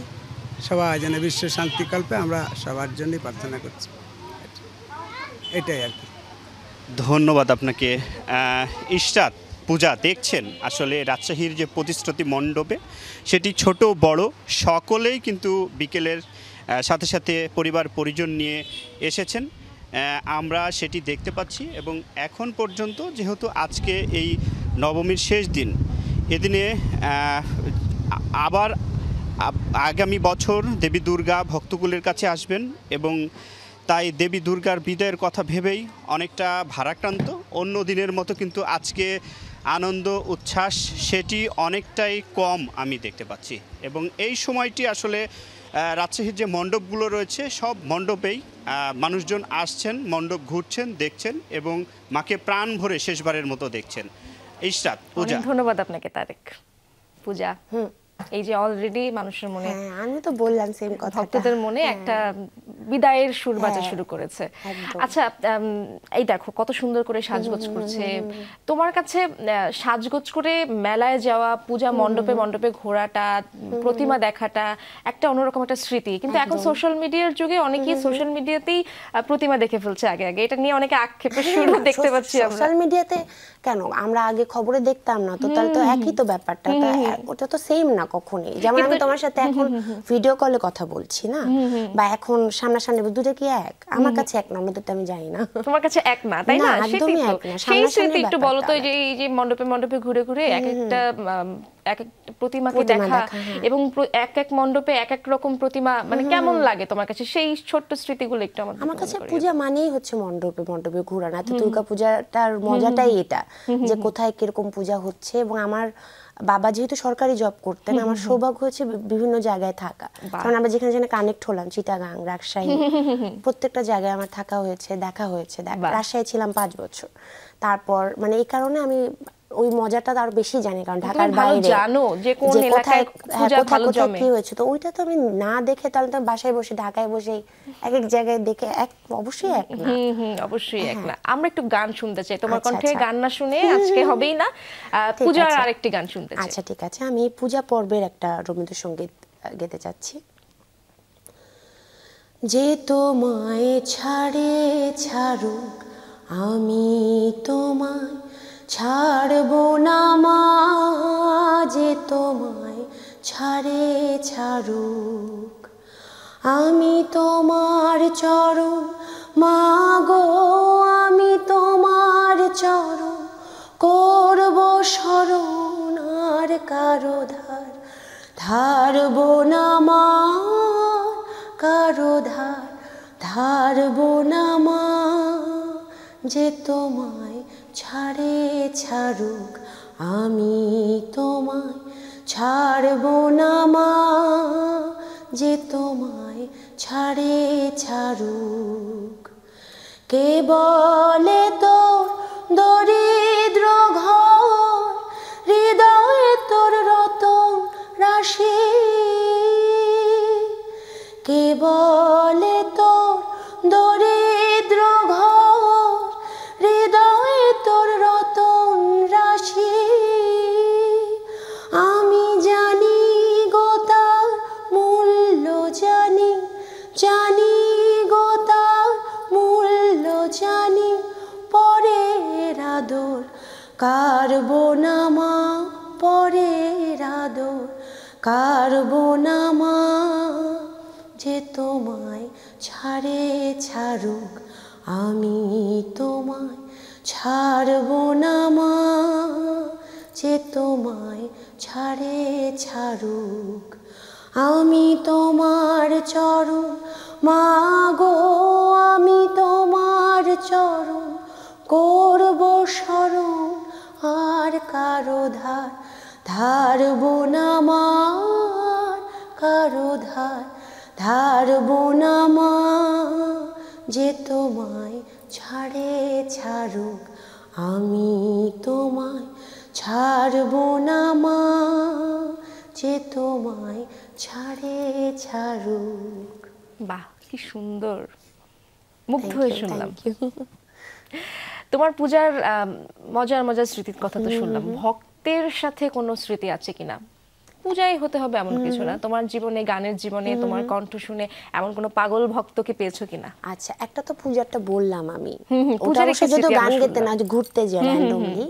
সবাই যেন বিশ্ব শান্তিকল্পে আমরা সবার জন্যই প্রার্থনা করছি, এটাই আর কি। ধন্যবাদ আপনাকে। ইশরাত পূজা দেখছেন আসলে রাজশাহীর যে প্রতিশ্রুতি মণ্ডপে সেটি ছোট বড় সকলেই কিন্তু বিকেলের সাথে সাথে পরিবার পরিজন নিয়ে এসেছেন, আমরা সেটি দেখতে পাচ্ছি। এবং এখন পর্যন্ত যেহেতু আজকে এই নবমীর শেষ দিন, এদিনে আবার আগামী বছর দেবী দুর্গা ভক্তকুলের কাছে আসবেন এবং তাই দেবী দুর্গার বিদায়ের কথা ভেবেই অনেকটা ভারাক্রান্ত। অন্য দিনের মতো কিন্তু আজকে আনন্দ উচ্ছ্বাস সেটি অনেকটাই কম আমি দেখতে পাচ্ছি। এবং এই সময়টি আসলে রাজশাহীর যে মণ্ডপগুলো রয়েছে সব মণ্ডপেই মানুষজন আসছেন, মণ্ডপ ঘুরছেন, দেখছেন এবং মাকে প্রাণ ভরে শেষবারের মতো দেখছেন। ইশরাত পূজা, ধন্যবাদ আপনাকে তারেক। পূজা, এই যে অলরেডি মানুষের মনে, আমি তো বললাম সেম কথা, ভক্তদের মনে একটা বিদায়ের সুর বাজা শুরু করেছে। আচ্ছা, এই দেখো কত সুন্দর করে সাজগোজ করছে। তোমার কাছে সাজগোজ করে মেলায় যাওয়া, পূজা মণ্ডপে মণ্ডপে ঘোরাটা, প্রতিমা দেখাটা একটা অন্যরকম একটা স্মৃতি। কিন্তু এখন সোশ্যাল মিডিয়ার যুগে অনেকেই সোশ্যাল মিডিয়াতেই প্রতিমা দেখে ফেলছে আগে আগে, এটা নিয়ে অনেকে আক্ষেপের শুরু দেখতে পাচ্ছি আমরা। সোশ্যাল মিডিয়াতে কেন, আমরা আগে খবরে দেখতাম না তো, তাহলে তো একই তো ব্যাপারটা, ওটা তো সেম না কখনোই। যেমন আমি তোমার সাথে এখন ভিডিও কলে কথা বলছি না, বা এখন সামনাসামনি, দুটো কি এক? আমার কাছে এক না, তো আমি জানি না তোমার কাছে এক না, তাই না? একদমই এক না। সেই স্মৃতি একটু বলো তো, যে এই যে মণ্ডপে মণ্ডপে ঘুরে ঘুরে এক একটা প্রতিমাকে দেখা এবং এক এক মণ্ডপে এক এক রকম প্রতিমা, মানে কেমন লাগে তোমার কাছে সেই ছোট্ট স্মৃতিগুলো একটু আমাদের? আমার কাছে পূজা মানেই মণ্ডপে মণ্ডপে ঘোরা না। তো দুর্গা পূজাটার মজাটাই এটা, যে কোথায় কিরকম পূজা হচ্ছে। এবং আমার বাবা যেহেতু সরকারি জব করতেন, আমার সৌভাগ্য হচ্ছে বিভিন্ন জায়গায় থাকা। কারণ আমরা যেখানে যেখানে কানেক্ট হলাম, চিটাগাং, রাজশাহী, প্রত্যেকটা জায়গায় আমার থাকা হয়েছে, দেখা হয়েছে। রাজশাহী ছিলাম 5 বছর। তারপর মানে এই কারণে আমি ওই মজাটা তো আরো বেশি জানি, কারণ তুমি ঢাকার ভালো বাইরে জানো যে কোন যে এলাকায় পূজা ভালো কোথায় জমে। কি হয়েছে, তো ওইটা তো আমি না দেখে তাহলে তো বাসায় বসে ঢাকায় বসে এক এক জায়গায় দেখে এক অবশ্যই এক না। অবশ্যই এক না। আমরা একটু গান শুনতে চাই তোমার আচ্ছা, কণ্ঠে, আচ্ছা। গান না শুনে আজকে হবেই না। ঠিক পূজার আছে। আরেকটি গান শুনতে চাই। আচ্ছা ঠিক আছে, আমি পূজা পর্বের একটা রবীন্দ্রসঙ্গীত গেতে চাচ্ছি। যে তোমায় ছাড়ে ছাড়ুক আমি তোমায় ছাড়ব না মা, যে তোমায় ছাড়ে ছাড়ুক আমি তোমার চরণ মা গো, আমি তোমার চরণ করব শরণ, আর কারো ধার ধারব না মা, কারো ধার ধারব না মা, যে তোমায় ছাড়ে ছাড়ুক আমি তোমায় ছাড়ব না মা, যে তোমায় ছাড়ে ছাড়ুক। কে বলে তোর দরিদ্র ঘর, হৃদয়ে তোর রতন রাশি, কে বলে তোর দরিদ্র ঘর, হৃদয়ে তোর রতন রাশি, আমি জানি গো তার মূল্য, জানি জানি গো তার মূল্য জানি, পরের আদর কারব না মা, পরের আদর কারব না মা, যে তোমায় ছাড়ে ছাড়ুক আমি তোমায় ছাড়ব না মা, যে তোমায় ছাড়ে ছাড়ুক আমি তোমার চরণ মা গো, আমি তোমার চরণ করব শরণ, আর কারো ধার ধারব না মা, কারো ধার ধারব না মা, যে তোমায় ছাড়ে ছাড়ুক আমি তোমায় ছাড়ব না মা, যে তোমায় ছাড়ে ছাড়ুক। বাহ, কি সুন্দর, মুগ্ধ হয়ে শুনলাম। তোমার পূজার মজার মজার স্মৃতির কথা তো শুনলাম, ভক্তের সাথে কোনো স্মৃতি আছে কিনা? পূজাই হতে হবে এমন কিছু না, তোমার জীবনে, গানের জীবনে তোমার কণ্ঠ শুনে এমন কোনো পাগল ভক্তকে পেয়েছো কিনা? আচ্ছা, একটা তো পূজারটা বললাম আমি, পূজার একটা যদি স্মৃতি গান আমরা গেতে না, শুনলাম। ঘুরতে যাই র্যান্ডমলি।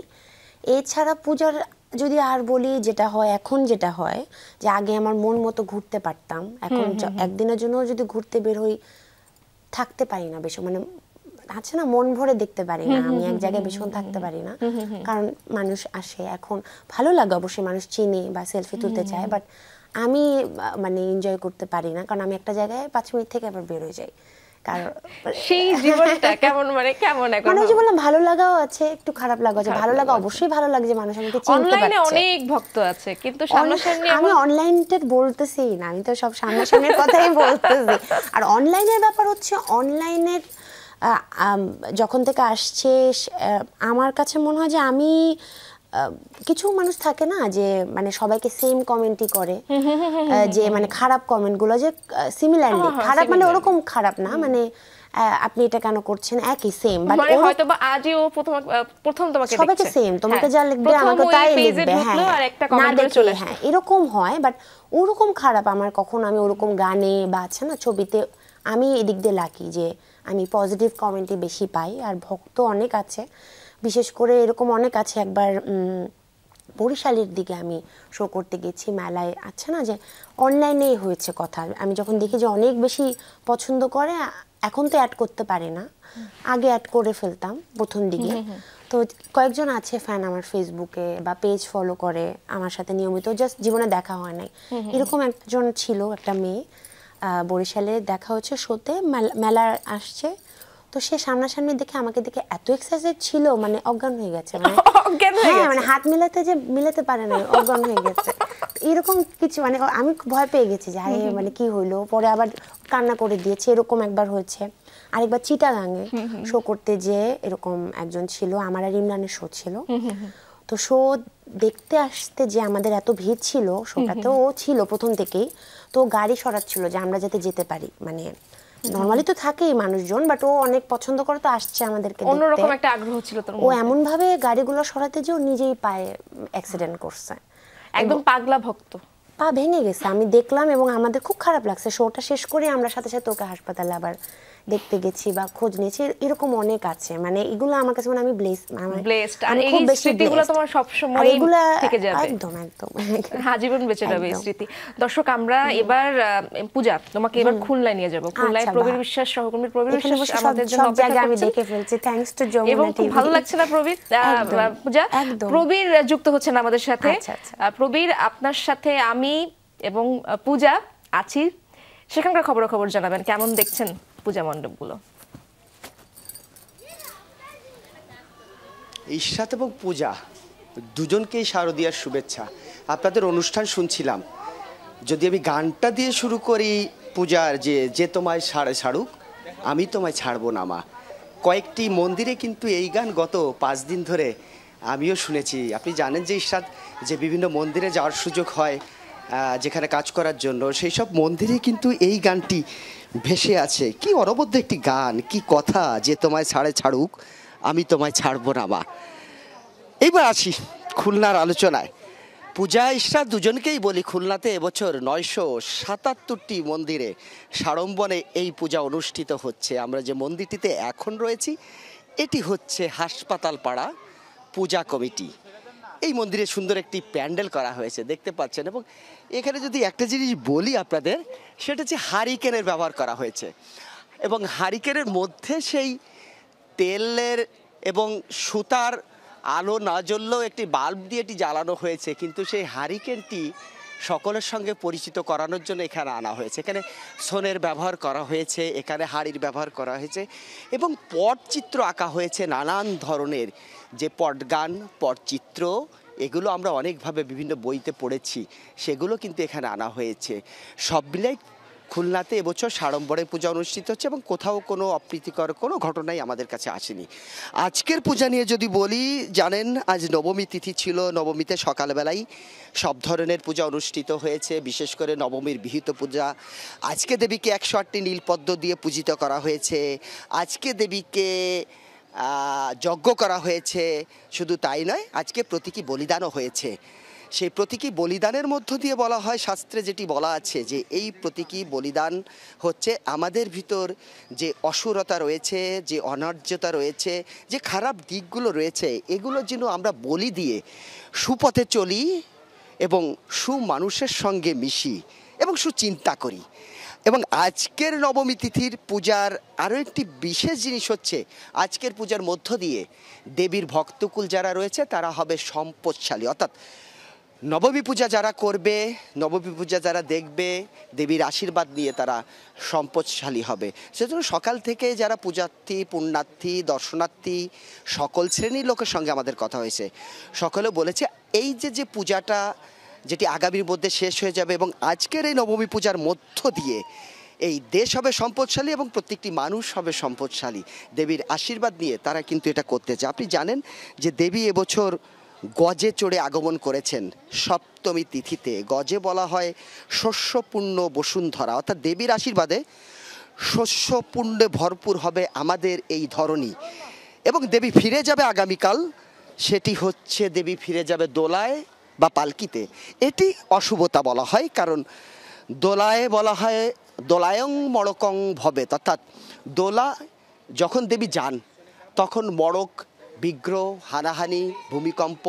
এছাড়া পূজার যদি আর বলি, যেটা হয় এখন, যেটা হয় যে আগে আমার মন মতো ঘুরতে পারতাম, এখন একদিনের জন্য যদি ঘুরতে বের হই থাকতে পারি না বেশি, মানে আছে না মন ভরে দেখতে পারি না, আমি এক জায়গায় বেশিক্ষণ থাকতে পারি না, কারণ মানুষ আসে, এখন ভালো লাগে অবশ্যই, মানুষ চিনে বা সেলফি তুলতে চায়, বাট আমি মানে এনজয় করতে পারি না, কারণ আমি একটা জায়গায় 5 মিনিট থেকে আবার বের হয়ে যাই। কারণ সেই জীবনটা কেমন, মানে কেমন এখন? মানে যে বললাম, ভালো লাগাও আছে, একটু খারাপ লাগা আছে। ভালো লাগা অবশ্যই ভালো লাগে যে মানুষ আমাকে চিনতে অনলাইনে পারছে। অনেক ভক্ত আছে, কিন্তু সামনাসামনি আমি অনলাইনটা বলতেছি না, আমি তো সব সামনাসামনির কথাই বলতেছি। আর অনলাইনের ব্যাপার হচ্ছে, অনলাইনের যখন থেকে আসছে আমার কাছে মনে হয় যে আমি কিছু মানুষ থাকে না যে মানে সবাইকে সেম কমেন্টই করে, যে মানে খারাপ কমেন্টগুলো যে সিমিলারলি খারাপ, মানে ওরকম খারাপ না, মানে আপনি এটা কেন করছেন, একই সেম, বাট হয়তো বা আজই ও প্রথম তোমাকে দেখছে, সবাইকে সেম, তোমাকে যা লিখবে আমাকে তাই লিখবে, হ্যাঁ না দেখলে, হ্যাঁ এরকম হয়। বাট ওরকম খারাপ আমার কখনো, আমি ওরকম গানে বা আছে না ছবিতে, আমি এদিক দিয়ে লাকি যে আমি পজিটিভ কমেন্টই বেশি পাই, আর ভক্ত অনেক আছে, বিশেষ করে এরকম অনেক আছে। একবার বরিশালের দিকে আমি শো করতে গেছি মেলায়, আছে না যে অনলাইনেই হয়েছে কথা, আমি যখন দেখি যে অনেক বেশি পছন্দ করে, এখন তো অ্যাড করতে পারি না, আগে অ্যাড করে ফেলতাম প্রথম দিকে, তো কয়েকজন আছে ফ্যান আমার ফেসবুকে বা পেজ ফলো করে আমার সাথে নিয়মিত, জাস্ট জীবনে দেখা হয় নাই, এরকম একজন ছিল, একটা মেয়ে, বরিশালে দেখা হচ্ছে শোতে, মেলা আসছে, তো সে সামনাসামনি দেখে আমাকে দেখে এত এক্সাইটেড ছিল, মানে অজ্ঞান হয়ে গেছে, মানে হ্যাঁ মানে হাত মিলাতে যে মিলাতে পারে না, অজ্ঞান হয়ে গেছে, এরকম কিছু, মানে আমি ভয় পেয়ে গেছি যে আরে মানে কি হইলো, পরে আবার কান্না করে দিয়েছে, এরকম একবার হয়েছে। আরেকবার চিটাগাঙে শো করতে যে এরকম একজন ছিল, আমার আর ইমরানের শো ছিল, তো তো শো দেখতে আসতে যে আমাদের এত ভিড় ছিল, শোটাতেও ছিল প্রথম থেকেই, তো গাড়ি সরাচ্ছিল যে আমরা যাতে যেতে পারি। মানে নরমালি তো থাকেই মানুষজন, বাট ও অনেক পছন্দ করে তো আসছে আমাদেরকে দেখতে। অন্যরকম একটা আগ্রহ ছিল তোর ও মধ্যে। এমন ভাবে গাড়িগুলো সরাতে যে ও নিজেই পায়ে অ্যাক্সিডেন্ট করছে, একদম পাগলা ভক্ত। পা ভেঙে গেছে, আমি দেখলাম এবং আমাদের খুব খারাপ লাগছে। শোটা শেষ করে আমরা সাথে সাথে ওকে হাসপাতালে আবার দেখতে গেছি বা খোঁজ নিয়েছি, এরকম অনেক আছে। মানে এগুলো আমার কাছে মানে আমি ব্লেসড, আর এই স্মৃতিগুলো তোমার সবসময় থেকে যাবে, একদম একদম আজীবন বেঁচে যাবে এই একদম। স্মৃতি। দর্শক, আমরা এবার পূজা তোমাকে এবার খুলনায় নিয়ে যাব। খুলনায় আচ্ছা, প্রবীর বাহ। বিশ্বাস, সহকর্মী প্রবীর এখানে বিশ্বাস বসে আমাদের জন্য সব অপেক্ষা জায়গায় আমি করছেন। দেখে ফেলছি, থ্যাঙ্কস টু এবং যমুনা খুব টিভি। ভালো লাগছে না প্রবীর? একদম, পূজা, একদম। প্রবীর যুক্ত হচ্ছেন আমাদের সাথে। আচ্ছা, আচ্ছা। প্রবীর, আপনার সাথে আমি এবং পূজা আছি, সেখানকার খবরাখবর জানাবেন। কেমন দেখছেন পূজা মণ্ডপগুলো? ইশরাত এবং পূজা দুজনকেই শারদীয়ার শুভেচ্ছা। আপনাদের অনুষ্ঠান শুনছিলাম, যদি আমি গানটা দিয়ে শুরু করি পূজার, যে তোমায় ছাড়ুক আমি তোমায় ছাড়বো না মা। কয়েকটি মন্দিরে কিন্তু এই গান গত 5 দিন ধরে আমিও শুনেছি। আপনি জানেন যে ইশরাত, যে বিভিন্ন মন্দিরে যাওয়ার সুযোগ হয় যেখানে কাজ করার জন্য, সেই সব মন্দিরে কিন্তু এই গানটি ভেসে আছে। কি অনবদ্য একটি গান, কি কথা, যে তোমায় ছাড়ুক আমি তোমায় ছাড়বো না মা। এইবার আসি খুলনার আলোচনায়। পূজা ইশরাত দুজনকেই বলি, খুলনাতে এবছর 977টি মন্দিরে সাড়ম্বরে এই পূজা অনুষ্ঠিত হচ্ছে। আমরা যে মন্দিরটিতে এখন রয়েছি, এটি হচ্ছে হাসপাতাল পাড়া পূজা কমিটি। এই মন্দিরে সুন্দর একটি প্যান্ডেল করা হয়েছে, দেখতে পাচ্ছেন। এবং এখানে যদি একটা জিনিস বলি আপনাদের, সেটা হচ্ছে হারিকেনের ব্যবহার করা হয়েছে। এবং হারিকেনের মধ্যে সেই তেলের এবং সুতার আলো না জ্বললেও একটি বাল্ব দিয়ে এটি জ্বালানো হয়েছে, কিন্তু সেই হারিকেনটি সকলের সঙ্গে পরিচিত করানোর জন্য এখানে আনা হয়েছে। এখানে সোনের ব্যবহার করা হয়েছে, এখানে হাড়ির ব্যবহার করা হয়েছে এবং পটচিত্র আঁকা হয়েছে নানান ধরনের। যে পটগান, পটচিত্র, এগুলো আমরা অনেকভাবে বিভিন্ন বইতে পড়েছি, সেগুলো কিন্তু এখানে আনা হয়েছে। সব মিলাই খুলনাতে এবছর সাড়ম্বরে পূজা অনুষ্ঠিত হচ্ছে এবং কোথাও কোনো অপ্রীতিকর কোনো ঘটনাই আমাদের কাছে আসেনি। আজকের পূজা নিয়ে যদি বলি, জানেন আজ নবমী তিথি ছিল। নবমীতে সকালবেলায় সব ধরনের পূজা অনুষ্ঠিত হয়েছে, বিশেষ করে নবমীর বিহিত পূজা। আজকে দেবীকে 108টি নীলপদ্ম দিয়ে পূজিত করা হয়েছে। আজকে দেবীকে যজ্ঞ করা হয়েছে। শুধু তাই নয়, আজকে প্রতীকী বলিদানও হয়েছে। সেই প্রতীকী বলিদানের মধ্য দিয়ে বলা হয়, শাস্ত্রে যেটি বলা আছে, যে এই প্রতীকী বলিদান হচ্ছে আমাদের ভিতর যে অসুরতা রয়েছে, যে অনার্যতা রয়েছে, যে খারাপ দিকগুলো রয়েছে, এগুলো যেন আমরা বলি দিয়ে সুপথে চলি এবং সুমানুষের সঙ্গে মিশি এবং সুচিন্তা করি। এবং আজকের নবমী তিথির পূজার আরও একটি বিশেষ জিনিস হচ্ছে, আজকের পূজার মধ্য দিয়ে দেবীর ভক্তকুল যারা রয়েছে তারা হবে সম্পদশালী। অর্থাৎ নবমী পূজা যারা করবে, নবমী পূজা যারা দেখবে, দেবীর আশীর্বাদ নিয়ে তারা সম্পদশালী হবে। সেজন্য সকাল থেকে যারা পূজার্থী, পুণ্যার্থী, দর্শনার্থী, সকল শ্রেণীর লোকের সঙ্গে আমাদের কথা হয়েছে, সকলে বলেছে এই যে পূজাটা যেটি আগামীর মধ্যে শেষ হয়ে যাবে এবং আজকের এই নবমী পূজার মধ্য দিয়ে এই দেশ হবে সম্পদশালী এবং প্রত্যেকটি মানুষ হবে সম্পদশালী। দেবীর আশীর্বাদ নিয়ে তারা কিন্তু এটা করতে চায়। আপনি জানেন যে দেবী এবছর গজে চড়ে আগমন করেছেন সপ্তমী তিথিতে। গজে বলা হয় শস্যপূর্ণ বসুন্ধরা, অর্থাৎ দেবীর আশীর্বাদে শস্যপূর্ণে ভরপুর হবে আমাদের এই ধরনী। এবং দেবী ফিরে যাবে আগামীকাল, সেটি হচ্ছে দেবী ফিরে যাবে দোলায় বা পালকিতে। এটি অশুভতা বলা হয়, কারণ দোলায় বলা হয় দোলায়ং মড়কং ভবে, অর্থাৎ দোলা যখন দেবী যান তখন মড়ক, বিগ্রহ, হানাহানি, ভূমিকম্প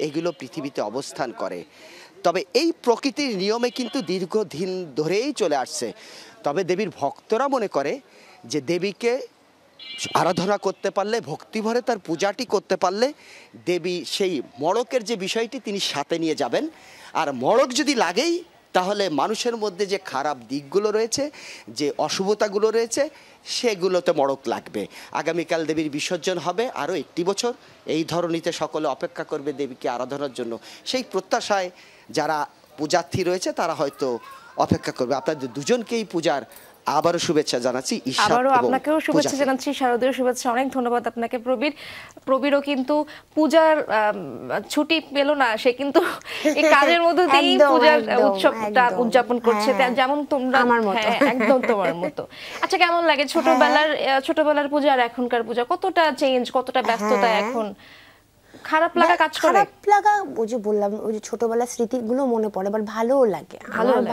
এগুলো পৃথিবীতে অবস্থান করে। তবে এই প্রকৃতির নিয়মে কিন্তু দীর্ঘদিন ধরেই চলে আসছে। তবে দেবীর ভক্তরা মনে করে যে দেবীকে আরাধনা করতে পারলে, ভক্তিভরে তার পূজাটি করতে পারলে দেবী সেই মড়কের যে বিষয়টি তিনি সাথে নিয়ে যাবেন। আর মড়ক যদি লাগেই, তাহলে মানুষের মধ্যে যে খারাপ দিকগুলো রয়েছে, যে অশুভতাগুলো রয়েছে, সেগুলোতে মড়ক লাগবে। আগামীকাল দেবীর বিসর্জন হবে। আরও একটি বছর এই ধরনীতে সকলে অপেক্ষা করবে দেবীকে আরাধনার জন্য। সেই প্রত্যাশায় যারা পূজার্থী রয়েছে তারা হয়তো অপেক্ষা করবে। আপনাদের দুজনকেই পূজার আবারও শুভেচ্ছা জানাচ্ছি ঈশাত আবারও এবং আপনাকেও শুভেচ্ছা পূজাকে। জানাচ্ছি, শারদীয় শুভেচ্ছা। অনেক ধন্যবাদ আপনাকে প্রবীর। প্রবীরও কিন্তু পূজার ছুটি পেল না, সে কিন্তু এই কাজের মধ্যে দিয়েই একদম, পূজার একদম, উৎসবটা একদম। উদযাপন করছে, হ্যাঁ, যেমন তোমরা। আমার মতো। হ্যাঁ, একদম তোমার মতো। আচ্ছা, কেমন লাগে ছোটবেলার পূজা আর এখনকার পূজা? কতটা চেঞ্জ, কতটা ব্যস্ততা হ্যাঁ। এখন? খারাপ লাগা কাজ করে? খারাপ লাগা, ওই যে বললাম, ওই যে ছোটবেলার স্মৃতিগুলো মনে পড়ে, বাট ভালোও লাগে,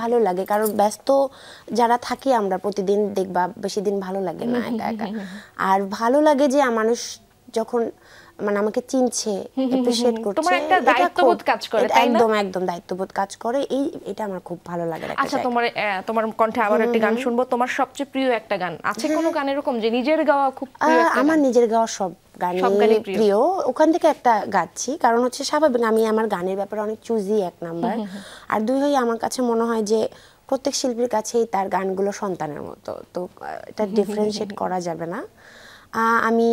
ভালো লাগে, কারণ ব্যস্ত যারা থাকি আমরা প্রতিদিন, দেখবা বেশি দিন ভালো লাগে না একা একা। আর ভালো লাগে যে মানুষ যখন মানে আমাকে চিনছে, অ্যাপ্রিশিয়েট করছে, তোমার একটা দায়িত্ববোধ কাজ করে, তাই না? একদম একদম দায়িত্ববোধ কাজ করে, এটা আমার খুব ভালো লাগে। আচ্ছা, তোমার কণ্ঠে আবার একটা গান শুনবো। তোমার সবচেয়ে প্রিয় একটা গান আছে কোনো গান এরকম যে নিজের গাওয়া খুব প্রিয়? আমার নিজের গাওয়া সব গানই প্রিয়, ওখান থেকে একটা গাচ্ছি, কারণ হচ্ছে স্বাভাবিক আমি আমার গানের ব্যাপারে অনেক চুজি, 1 নাম্বার, আর 2 হই আমার কাছে মনে হয় যে প্রত্যেক শিল্পীর কাছেই তার গানগুলো সন্তানের মতো, তো এটা ডিফারেন্সিয়েট করা যাবে না। আমি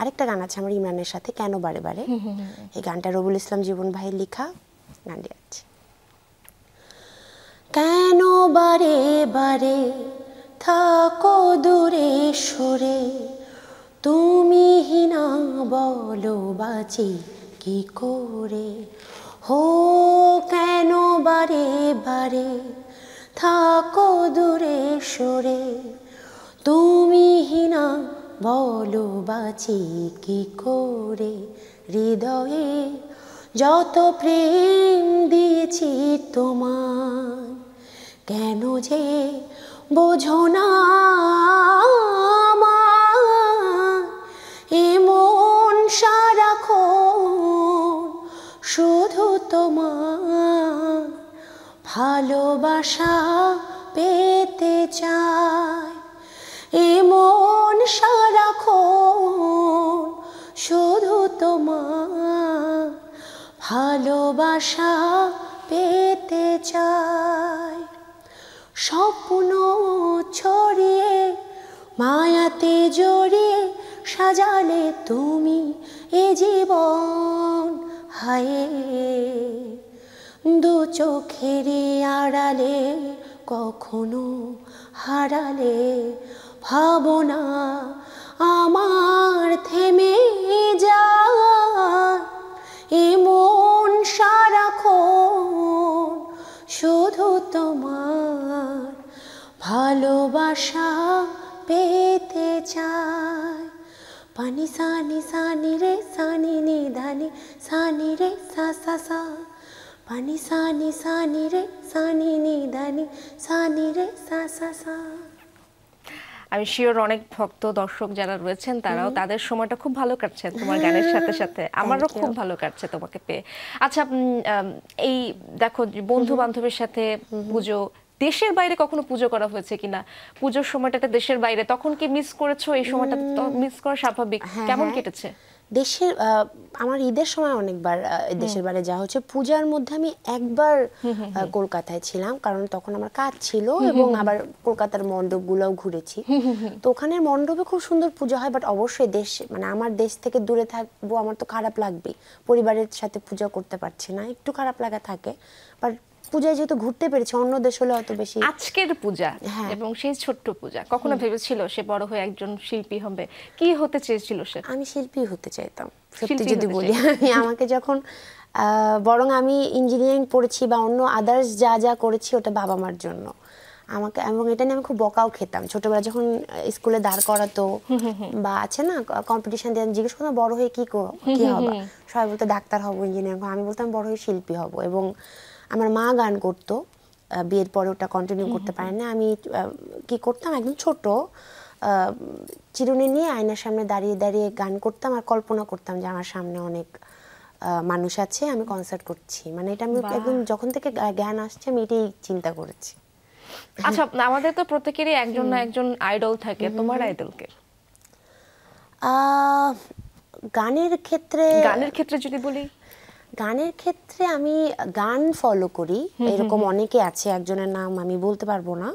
আরেকটা গান আছে আমার ইমরানের সাথে, কেন বারে বারে, এই গানটা রবুল ইসলাম জীবন ভাইয়ের লেখা, গানটি আছে। কেন বারে বারে থাকো দূরে সরে, তুমি হিনা বলো বাঁচি কি করে, হো কেন বারে বারে থাকো দূরে সরে, তুমি হিনা বলো বাঁচি কি করে, হৃদয়ে যত প্রেম দিয়েছি তোমার, কেন যে বোঝো না এমন সারাক্ষণ শুধু তোমার ভালোবাসা পেতে চায়, এমন সারাক্ষণ শুধু তোমার ভালোবাসা পেতে চায়, স্বপ্ন ছড়িয়ে মায়াতে জড়িয়ে সাজালে তুমি এ জীবন, হায় দু চোখেরই আড়ালে কখনো হারালে ভাবনা আমার থেমে যায়, এমন সারাক্ষণ শুধু তোমার ভালোবাসা পেতে চায়, পানি সানি সানি রে সানি নি ধানি সানি রে সা সা সা, পানি সানি সানি রে সানি নি ধানি সানি রে সা সা সা। আমি শিওর অনেক ভক্ত দর্শক যারা রয়েছেন তারাও তাদের সময়টা খুব ভালো কাটছে তোমার গানের সাথে সাথে, আমারও খুব ভালো কাটছে তোমাকে পেয়ে। আচ্ছা, এই দেখো বন্ধু বান্ধবের সাথে পুজো, দেশের বাইরে কখনো পুজো করা হয়েছে কিনা? পুজোর সময়টাতে দেশের বাইরে, তখন কি মিস করেছো? এই সময়টা মিস করা স্বাভাবিক। কেমন কেটেছে? দেশের আমার ঈদের সময় অনেকবার দেশের বাইরে যাওয়া হচ্ছে, পূজার মধ্যে আমি একবার কলকাতায় ছিলাম, কারণ তখন আমার কাজ ছিল, এবং আবার কলকাতার মণ্ডপগুলোও ঘুরেছি, তো ওখানের মণ্ডপে খুব সুন্দর পূজা হয়, বাট অবশ্যই মানে আমার দেশ থেকে দূরে থাকবো, আমার তো খারাপ লাগবেই, পরিবারের সাথে পূজা করতে পারছি না, একটু খারাপ লাগা থাকে, বাট পূজায় যেহেতু ঘুরতে পেরেছি, অন্য দেশ হলে হয়তো বেশি। আজকের পূজা এবং সেই ছোট্ট পূজা, কখনো ভেবেছিল সে বড় হয়ে একজন শিল্পী হবে? কি হতে চেয়েছিল সে? আমি শিল্পী হতে চাইতাম, সত্যি যদি বলি। আমাকে যখন বরং আমি ইঞ্জিনিয়ারিং পড়েছি বা অন্য আদার্স যা যা করেছি ওটা বাবা মার জন্য আমাকে, এবং এটা নিয়ে আমি খুব বকাও খেতাম ছোটবেলা, যখন স্কুলে দাঁড় করাতো বা আছে না কম্পিটিশন দিয়ে জিজ্ঞেস করতাম বড় হয়ে কি হবে, সবাই বলতো ডাক্তার হবো, ইঞ্জিনিয়ার হবো, আমি বলতাম বড় হয়ে শিল্পী হব। এবং আমার মা গান করতো, বিয়ের পরে ওটা কন্টিনিউ করতে পারেন না। আমি কি করতাম, একদম ছোট চিরুনি নিয়ে আয়নার সামনে দাঁড়িয়ে দাঁড়িয়ে গান করতাম আর কল্পনা করতাম যে আমার সামনে অনেক মানুষ আছে, আমি কনসার্ট করছি, মানে এটা আমি একদম যখন থেকে জ্ঞান আসছে আমি এটাই চিন্তা করেছি। আচ্ছা, আমাদের তো প্রত্যেকেরই একজন না একজন আইডল থাকে, তোমার আইডলকে? গানের ক্ষেত্রে যদি বলি, গানের ক্ষেত্রে আমি গান ফলো করি, এরকম অনেকে আছে, একজনের নাম আমি বলতে পারবো না,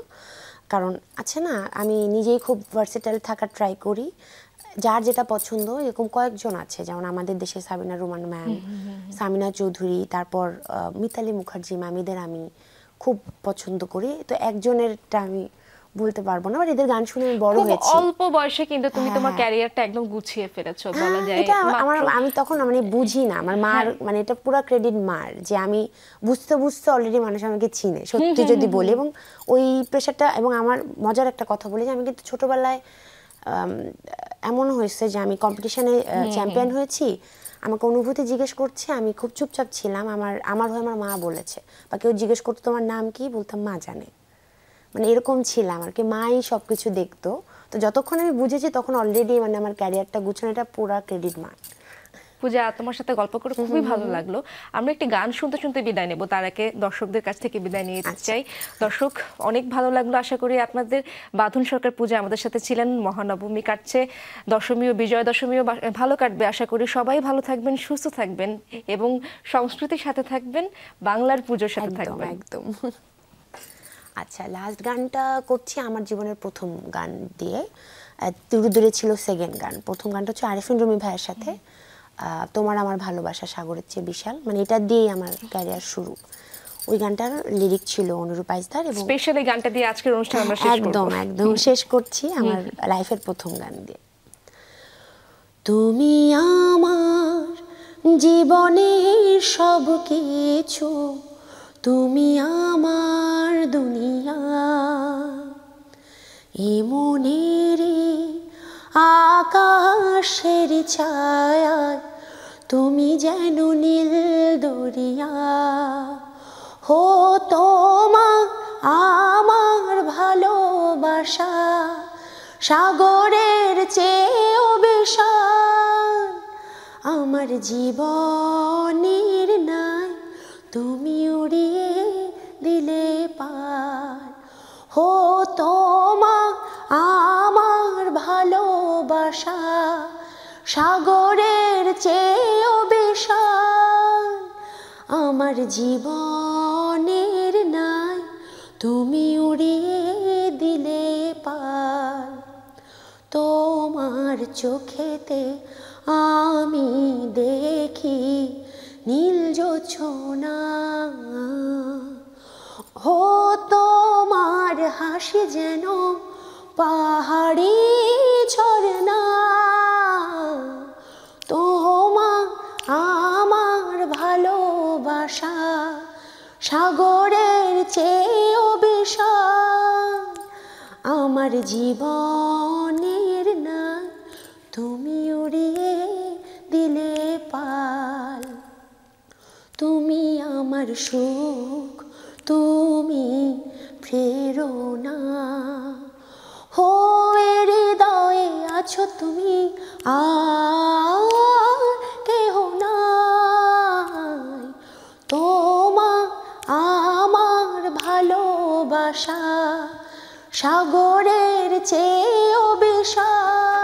কারণ আছে না আমি নিজেই খুব ভার্সেটাইল থাকার ট্রাই করি, যার যেটা পছন্দ, এরকম কয়েকজন আছে, যেমন আমাদের দেশে সাবিনা রহমান ম্যাম, সামিনা চৌধুরী, তারপর মিতালি মুখার্জি ম্যামিদের আমি খুব পছন্দ করি, তো একজনেরটা আমি বলতে পারবো না, বাট এদের গান শুনে আমি বড় খুব হয়েছি। অল্প বয়সে কিন্তু তুমি তোমার ক্যারিয়ারটা একদম গুছিয়ে ফেলেছো বলা যায়। এটা আমি তখন মানে বুঝি না, আমার মার মানে এটা পুরো ক্রেডিট মার, যে আমি বুঝতে বুঝতে অলরেডি মানুষ আমাকে চিনে সত্যি যদি বলি। এবং ওই প্রেশারটা, এবং আমার মজার একটা কথা বলি যে আমি কিন্তু ছোটবেলায় এমন হয়েছে যে আমি কম্পিটিশনে চ্যাম্পিয়ন হয়েছি, আমাকে অনুভূতি জিজ্ঞেস করছে, আমি খুব চুপচাপ ছিলাম, আমার হয়ে আমার মা বলেছে, বা কেউ জিজ্ঞেস করতো তোমার নাম কি, বলতাম মা জানে, মানে এরকম ছিলাম আর কি, মাই সব কিছু দেখতো। তো যতক্ষণ আমি বুঝেছি তখন অলরেডি মানে আমার ক্যারিয়ারটা গুছানো, এটা পুরা ক্রেডিট মার। পূজা, তোমার সাথে গল্প করে খুবই ভালো লাগলো। আমরা একটি গান শুনতে শুনতে বিদায় নেব, তার আগে দর্শকদের কাছ থেকে বিদায় নিয়ে চাই। দর্শক, অনেক ভালো লাগলো, আশা করি আপনাদের। বাঁধন সরকার পূজা আমাদের সাথে ছিলেন। মহানবমী কাটছে, দশমী ও বিজয়া দশমীও ভালো কাটবে আশা করি। সবাই ভালো থাকবেন, সুস্থ থাকবেন এবং সংস্কৃতির সাথে থাকবেন, বাংলার পুজোর সাথে থাকবেন। একদম। আচ্ছা, লাস্ট গানটা করছি আমার জীবনের প্রথম গান দিয়ে, দূরে দূরে ছিল সেকেন্ড গান। প্রথম গানটা হচ্ছে আরিফিন রুমি ভাইয়ের সাথে, তোমার আমার ভালোবাসা সাগরের চেয়ে বিশাল, মানে এটা দিয়েই আমার ক্যারিয়ার শুরু। ওই গানটার লিরিক ছিল অনুরূপ আইজদার, এবং স্পেশালি গানটা দিয়ে আজকের অনুষ্ঠান আমরা শেষ করব। একদম শেষ করছি আমার লাইফের প্রথম গান দিয়ে। তুমি আমার জীবনের সব কিছু, তুমি আমার দুনিয়া, এমনের আকাশের ছায়ায় তুমি যেন নীল দরিয়া, হো তোমা আমার ভালোবাসা সাগরের চেয়েও বিশাল, আমার জীবনের নাই তুমি উড়িয়ে দিলে পার, হো তোমা আমার ভালোবাসা সাগরের চেয়েও বিশাল, আমার জীবনের নাই তুমি উড়িয়ে দিলে পার, তোমার চোখেতে আমি দেখি নীল জোছনা, হো তোমার হাসি যেন পাহাড়ি ঝরনা, তোমা আমার ভালোবাসা সাগরের চেয়েও বিশাল, আমার জীবনের না তুমি উড়িয়ে দিলে পাল, তুমি আমার সুখ, তুমি প্রেরণা, হো হৃদয়ে আছো তুমি, আর কেহ নাই, তোমা আমার ভালোবাসা সাগরের চেয়েও বিশাল।